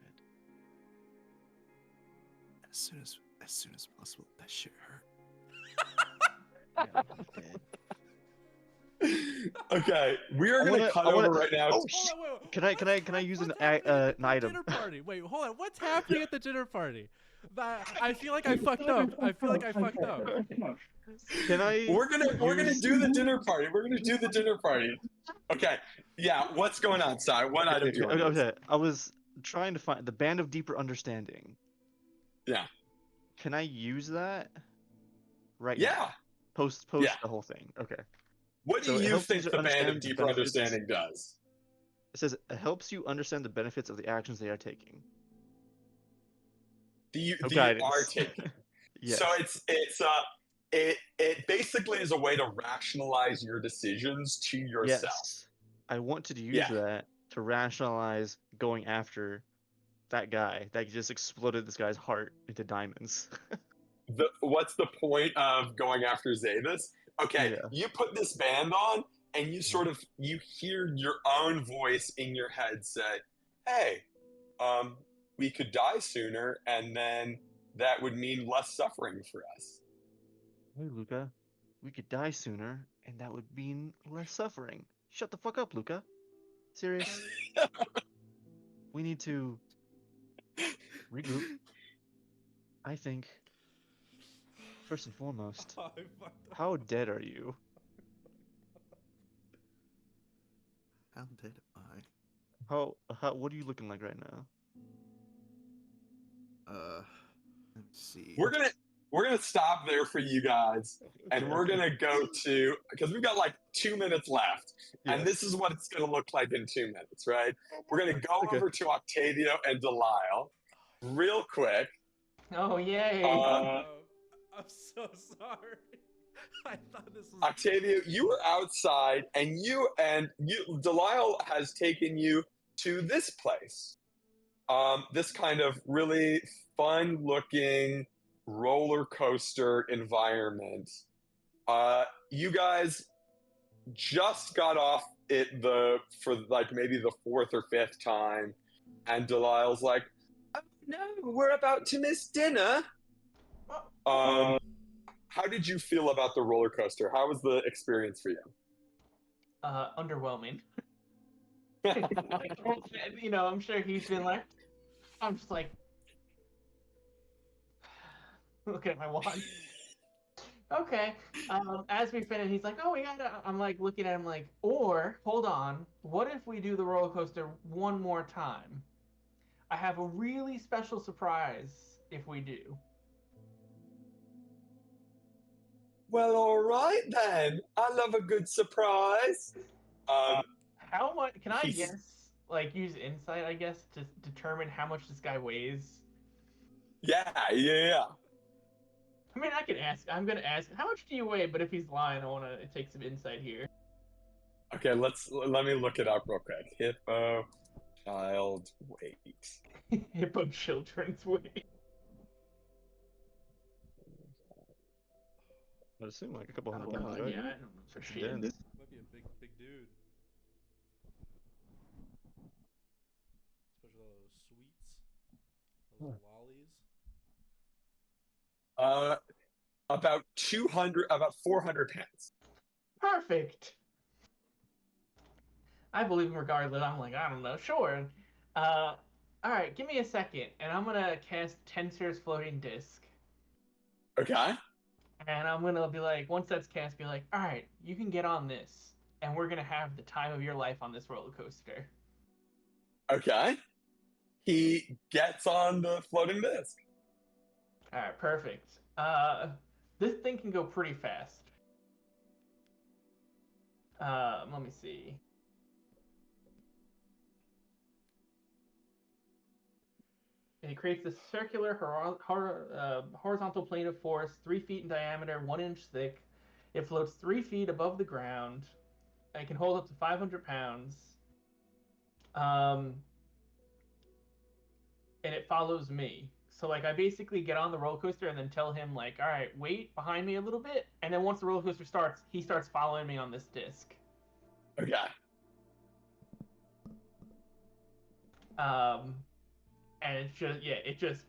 As soon as possible. That shit hurt. Yeah, I'm dead. Okay, we are gonna cut over right now. Oh, Hold on, wait, Can I use an what's happening at an the item? dinner party? Wait, hold on. What's happening at the dinner party? I feel like I fucked up. I feel like I fucked up. Can I? We're gonna use- do the dinner party. We're gonna do the dinner party. Okay. Yeah. What's going on, Si? What item do you want to use? Okay, I was trying to find the Band of Deeper Understanding. Yeah. Can I use that? Right Yeah. now. Post Yeah. the whole thing. Okay. What do So it you helps think you the Band of understand the Deeper benefits. Understanding does? It says it helps you understand the benefits of the actions they are taking. The Oh, the guidance. are taking. Yes. So it basically is a way to rationalize your decisions to yourself. Yes. I wanted to use Yeah. that to rationalize going after that guy that just exploded this guy's heart into diamonds. What's the point of going after Zavis? Okay, Yeah. you put this band on and you sort of you hear your own voice in your head say, "Hey, we could die sooner, and then that would mean less suffering for us." Hey, Luca. We could die sooner, and that would mean less suffering. Shut the fuck up, Luca. Serious? We need to regroup. I think, first and foremost, I fucked up. how dead are you? How did I? What are you looking like right now? Let me see. We're gonna stop there for you guys, and we're gonna go to because we've got like 2 minutes left, and this is what it's gonna look like in 2 minutes, right? We're gonna go Okay. over to Octavio and Delisle real quick. Oh yay! I'm so sorry. I thought this was. Octavio, you were outside, and Delisle has taken you to this place. This kind of really fun-looking roller coaster environment. You guys just got off it for like maybe the 4th or 5th time, and Delisle's like, "Oh no, we're about to miss dinner." How did you feel about the roller coaster? How was the experience for you? Underwhelming. You know, I'm sure he's been like, I'm just like, look at my watch. Okay. As we finish, he's like, "Oh, we gotta." I'm like looking at him like, or hold on, what if we do the roller coaster one more time? I have a really special surprise if we do. Well, all right then. I love a good surprise. How much? Can I He's- guess? Like use insight, I guess, to determine how much this guy weighs. Yeah. I mean, I can ask. I'm gonna ask, how much do you weigh? But if he's lying, I want to take some insight here. Okay, let me look it up real quick. Hippo child weight. Hippo children's weight. I'd assume like a couple hundred Oh, pounds, God, right? yeah, I don't know for Dense. shit. Might be a big dude. Especially all those sweets, those lollies. About 400 pounds. Perfect. I believe him regardless. I'm like, I don't know, sure. All right, give me a second, and I'm gonna cast Tensor's floating disc, Okay. And I'm gonna be like, once that's cast, be like, all right, you can get on this, and we're gonna have the time of your life on this roller coaster. Okay. He gets on the floating disc. All right, perfect. This thing can go pretty fast. Let me see. It creates a circular horizontal plane of force, 3 feet in diameter, 1 inch thick. It floats 3 feet above the ground. It can hold up to 500 pounds. Um, and it follows me. So like I basically get on the roller coaster and then tell him like, all right, wait behind me a little bit. And then once the roller coaster starts, he starts following me on this disc. Okay. And it's just it just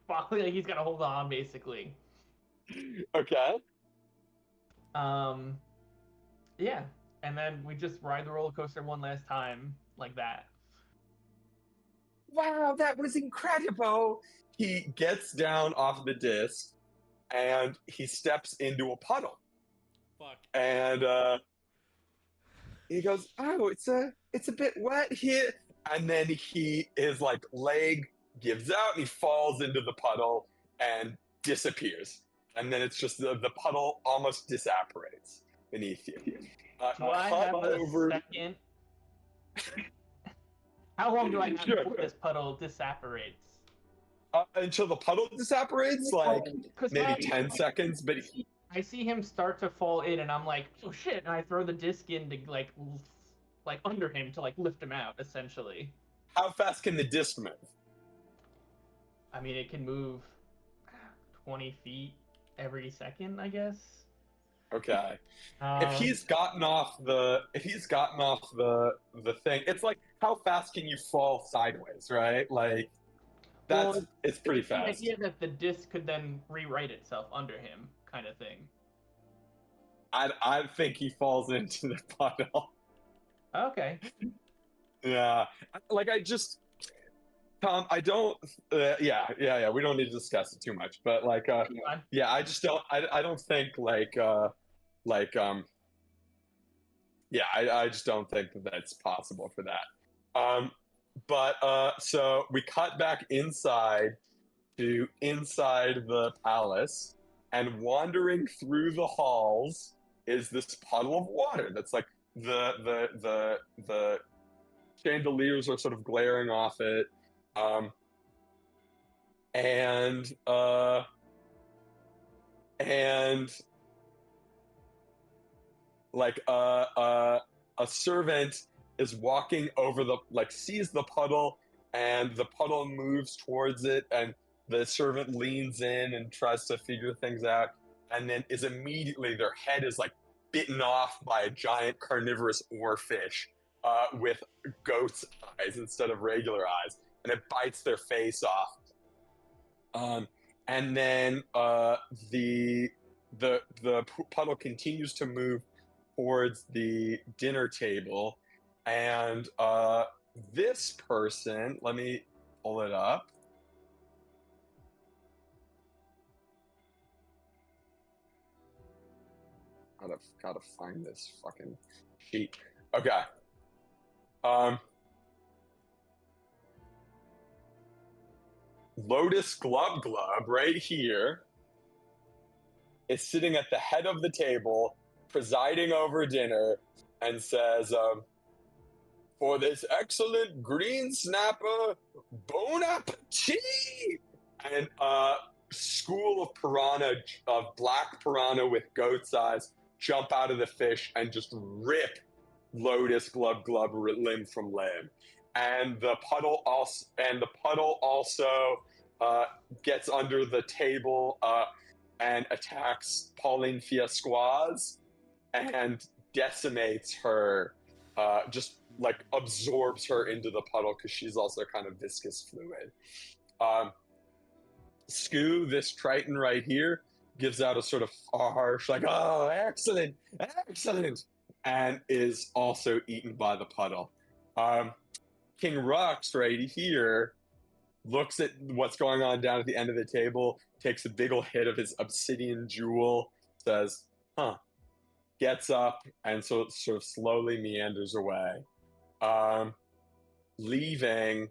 like he's gotta hold on basically. Okay. Yeah, and then we just ride the roller coaster one last time like that. Wow, that was incredible. He gets down off the disc and he steps into a puddle. Fuck. And he goes, "Oh, it's a bit wet here." And then his like leg gives out and he falls into the puddle and disappears. And then it's just the puddle almost disapparates beneath you. Do I have a second? How long do I have Sure. before this puddle disapparates? Until the puddle disapparates, like maybe 10 seconds, but I see him start to fall in, and I'm like, "Oh shit!" And I throw the disc in to like under him to like lift him out. Essentially, how fast can the disc move? I mean, it can move 20 feet every second, I guess. Okay. If he's gotten off the thing, it's like how fast can you fall sideways, right? Like it's pretty the fast. idea that the disc could then rewrite itself under him, kind of thing. I think he falls into the puddle. Okay. Yeah. Like Tom, I don't. Yeah. We don't need to discuss it too much, but like, yeah, I just don't. I don't think yeah, I just don't think that's possible for that. But so we cut back inside the palace, and wandering through the halls is this puddle of water that's like the chandeliers are sort of glaring off it. And like a servant is walking over sees the puddle, and the puddle moves towards it, and the servant leans in and tries to figure things out, and then is immediately their head is like bitten off by a giant carnivorous oarfish with goat's eyes instead of regular eyes, and it bites their face off. And then the puddle continues to move towards the dinner table, and this person, let me pull it up. Gotta find this fucking sheet. Okay. Lotus Glub right here is sitting at the head of the table, presiding over dinner, and says, "For this excellent green snapper, bon appetit!" And school of black piranha with goat's eyes jump out of the fish and just rip Lotus Glub limb from limb. And the puddle also gets under the table and attacks Pauline Fiasquaz and decimates her, just like absorbs her into the puddle because she's also kind of viscous fluid. Skoo, this Triton right here, gives out a sort of harsh, like, "Oh, excellent, and is also eaten by the puddle. King Rux right here looks at what's going on down at the end of the table, takes a big ol' hit of his obsidian jewel, says, huh, gets up, and so sort of slowly meanders away, leaving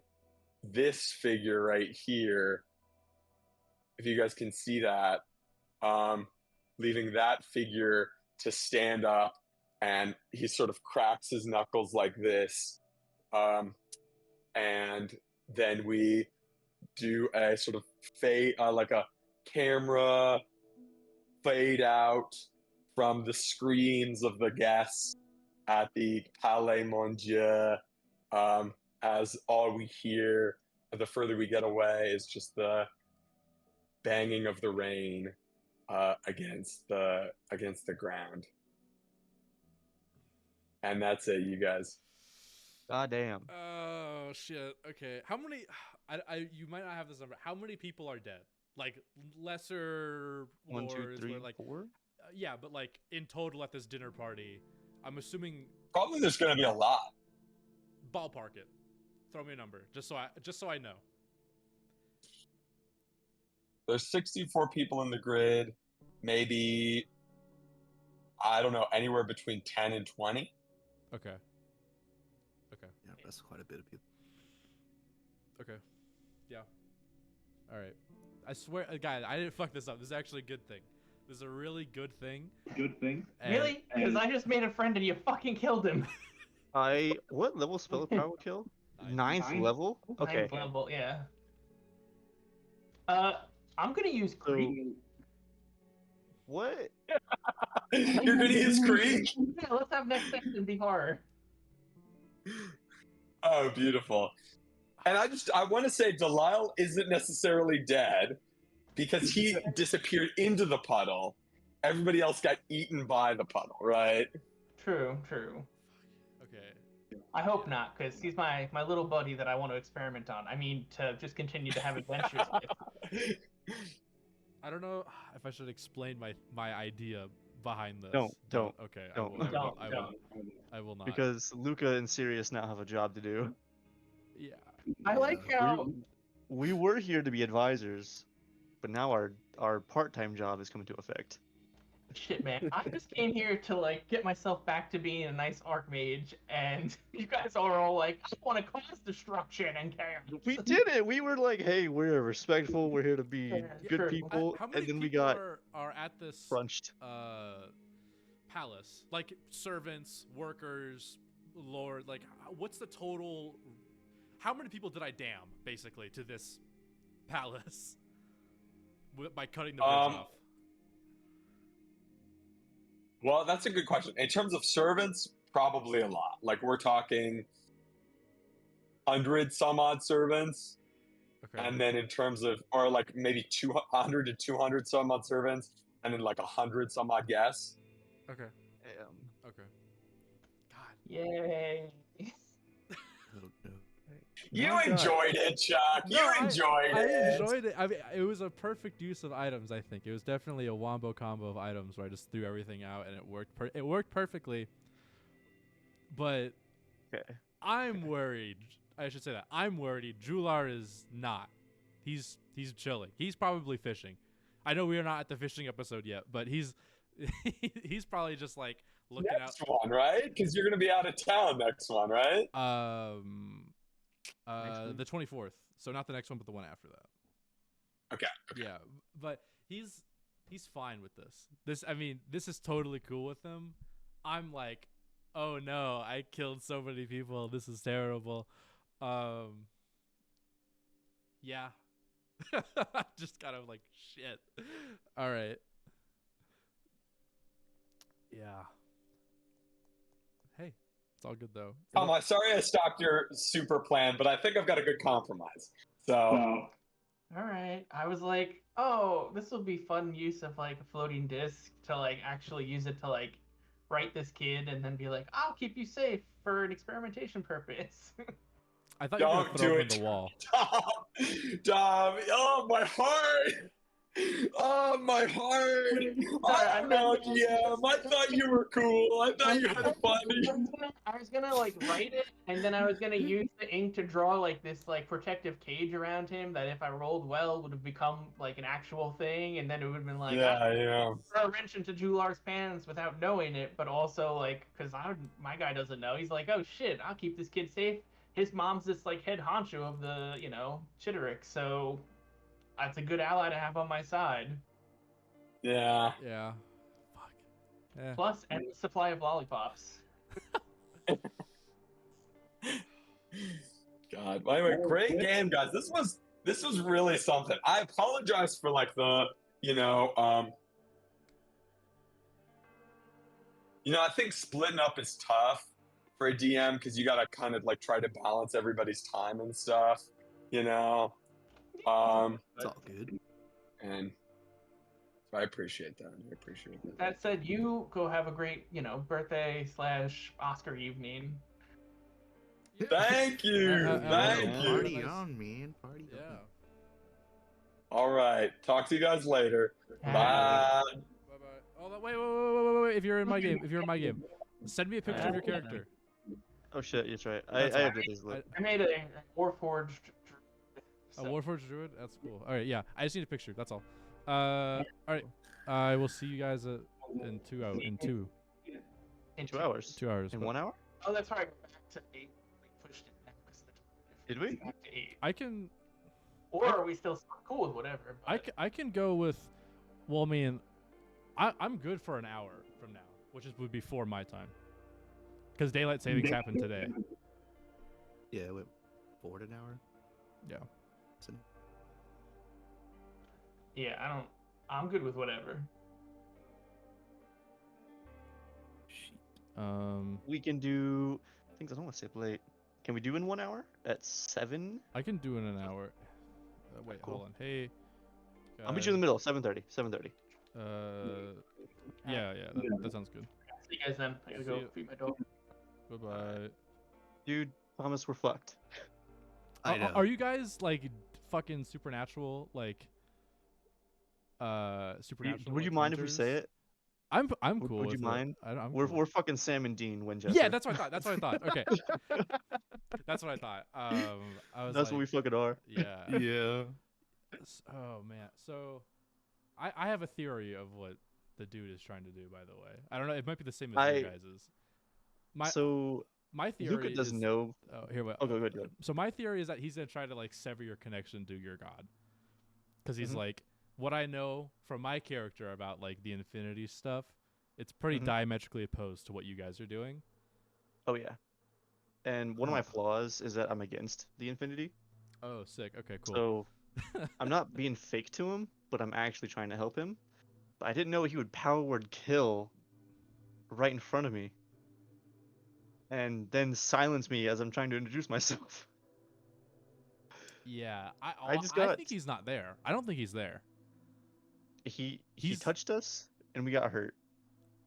this figure right here, if you guys can see that, leaving that figure to stand up, and he sort of cracks his knuckles like this, and then we do a sort of fade, like a camera fade out from the screens of the guests at the Palais Mon Dieu, as all we hear, the further we get away, is just the banging of the rain against the ground. And that's it, you guys. God damn. Oh shit. Okay. How many? You might not have this number. How many people are dead? Like lesser 1, 2, lores, 3, where, like 4. Yeah, but like in total at this dinner party, I'm assuming Probably there's going to be a lot. ballpark it. Throw me a number, just so I know. There's 64 people in the grid. Maybe, I don't know, anywhere between 10 and 20. Okay. Okay. Yeah, that's quite a bit of people. Okay. Yeah. All right. I swear, guys, I didn't fuck this up. This is actually a good thing. This is a really good thing. Good thing. Really? Because I just made a friend and you fucking killed him. What level spell power will kill? Ninth Ninth? level? Okay. Ninth level, yeah. I'm gonna use So, Creep. what? You're going to use Creek? Yeah, let's have next section be horror. Oh, beautiful. And I want to say Delisle isn't necessarily dead because he disappeared into the puddle. Everybody else got eaten by the puddle, right? True. Okay. I hope not, because he's my little buddy that I want to experiment on. I mean, to just continue to have adventures with. I don't know if I should explain my idea behind this. Don't. Okay. Don't. I will not. Because Luca and Sirius now have a job to do. Yeah. I like how We were here to be advisors, but now our part-time job is coming to effect. shit, man. I just came here to like get myself back to being a nice archmage, and you guys are all like, I want to cause destruction and chaos. We did it. We were like, hey, we're respectful. We're here to be Yeah, good true. people. How many And then we people got are at this crunched. Palace? Like servants, workers, lord. Like, what's the total? How many people did I damn basically to this palace by cutting the bridge off? Well, that's a good question. In terms of servants, probably a lot. Like we're talking 100 some odd servants. Okay. And then in terms of, or like maybe 200 to 200 some odd servants, and then like 100 some odd guests. Okay. Okay. God. Yay. Oh, no. You My God. enjoyed it, Chuck. No, You enjoyed I it. enjoyed it. I mean, it was a perfect use of items. I think it was definitely a wombo combo of items where I just threw everything out and it worked. It worked perfectly. But Okay. I'm worried. I should say that I'm worried. Jular is not. He's chilling. He's probably fishing. I know we are not at the fishing episode yet, but he's probably just like looking Next one, right? Because you're gonna be out of town next one, right? out. Next The 24th. So not the next one, but the one after that. Okay. Yeah, but he's fine with this. This is totally cool with him. I'm like, oh no, I killed so many people. This is terrible. Yeah. Just kind of like shit. All right. Yeah. Hey, it's all good though. I'm sorry I stopped your super plan, but I think I've got a good compromise. So All right. I was like, oh, this will be fun use of like a floating disc to like actually use it to like write this kid and then be like, I'll keep you safe for an experimentation purpose. I thought you were don't gonna throw do him it. in the wall. Dom, oh my heart. Oh, my heart. Sorry, I don't know, DM. I thought you were cool. I thought you had fun. I was gonna like write it, and then I was gonna use the ink to draw like this like protective cage around him that if I rolled well would have become like an actual thing, and then it would have been like Yeah. throw a wrench into Jular's pants without knowing it, but also like because my guy doesn't know. He's like, oh shit, I'll keep this kid safe. His mom's this like head honcho of the Chitterick, so that's a good ally to have on my side. Yeah. Yeah. Fuck. Yeah. Plus, endless supply of lollipops. God. Anyway, great game, guys. This was really something. I apologize for like the, I think splitting up is tough for a DM because you gotta kind of like try to balance everybody's time and stuff, It's all good. And so I appreciate that. That said, you go have a great, birthday / Oscar evening. Thank you. Thank you. Party on, man. Party Yeah. on. All right. Talk to you guys later. Bye. Bye bye. Oh, wait. If you're in my game, send me a picture of your character. Oh shit, that's right. That's I all. have this. I made a Warforged. A Warforged Druid? That's cool. Alright, yeah. I just need a picture. That's all. Alright. I will see you guys in 2 hours. In 2 hours. 2 hours. In but 1 hour? Oh, that's right. Back to 8. We pushed it back because Did we? back to 8. I can. Or are we still cool with whatever? I can go with. Well, I mean, I'm good for an hour from now, which would be 4 my time. Because daylight savings happened today. Yeah, wait, forward an hour. Yeah. Yeah, I'm good with whatever. We can do. I don't want to stay up late. Can we do in 1 hour at 7? I can do in an hour. Wait, Cool. hold on. Hey. I'll meet you in the middle. 7:30. 7:30. Yeah, that sounds good. See you guys then. I gotta See go ya. feed my dog. Bye-bye. Dude, promise we're fucked. I know. Are you guys like fucking supernatural supernatural? Would you mind if we say it? I'm Would- cool. would you with it. mind? I'm We're cool. we're fucking Sam and Dean Winchester. Yeah, that's what I thought. Okay. That's what I thought. I was That's what we fucking are. Yeah. Yeah. Oh man. So I have a theory of what the dude is trying to do, by the way. I don't know, it might be the same as your guys's. My theory Luca doesn't is know. Oh, here we Oh, go ahead. So my theory is that he's gonna try to like sever your connection to your god, because he's Mhm. like, what I know from my character about like the infinity stuff, it's pretty Mhm. diametrically opposed to what you guys are doing. Oh yeah. And one of my flaws is that I'm against the Infinity. Oh, sick. Okay, cool. So I'm not being fake to him, but I'm actually trying to help him. But I didn't know he would power word kill right in front of me. And then silence me as I'm trying to introduce myself. Yeah, I I just got- think he's not there. I don't think he's there. He He's- touched us and we got hurt.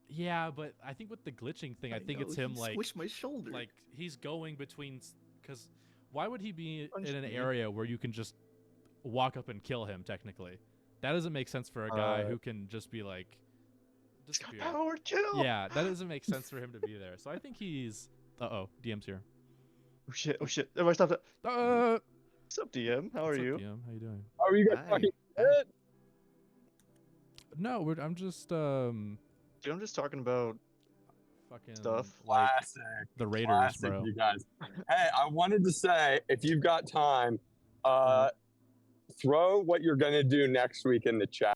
Yeah, but I think with the glitching thing, I think know, it's him he like squished my shoulder. like he's going between, because why would he be Punched in an me. area where you can just walk up and kill him? Technically, that doesn't make sense for a guy who can just be like disappear. Power word kill. Yeah, that doesn't make sense for him to be there. So I think he's. DM's here. Oh shit. Everybody stop that. Uh, What's up, DM? How are what's up, you? DM? How you doing? Are you guys Hi. fucking Hi. good? No, I'm just Dude, I'm just talking about fucking Stuff. like Classic. the Raiders, Classic, bro. you guys. Hey, I wanted to say, if you've got time, throw what you're gonna do next week in the chat.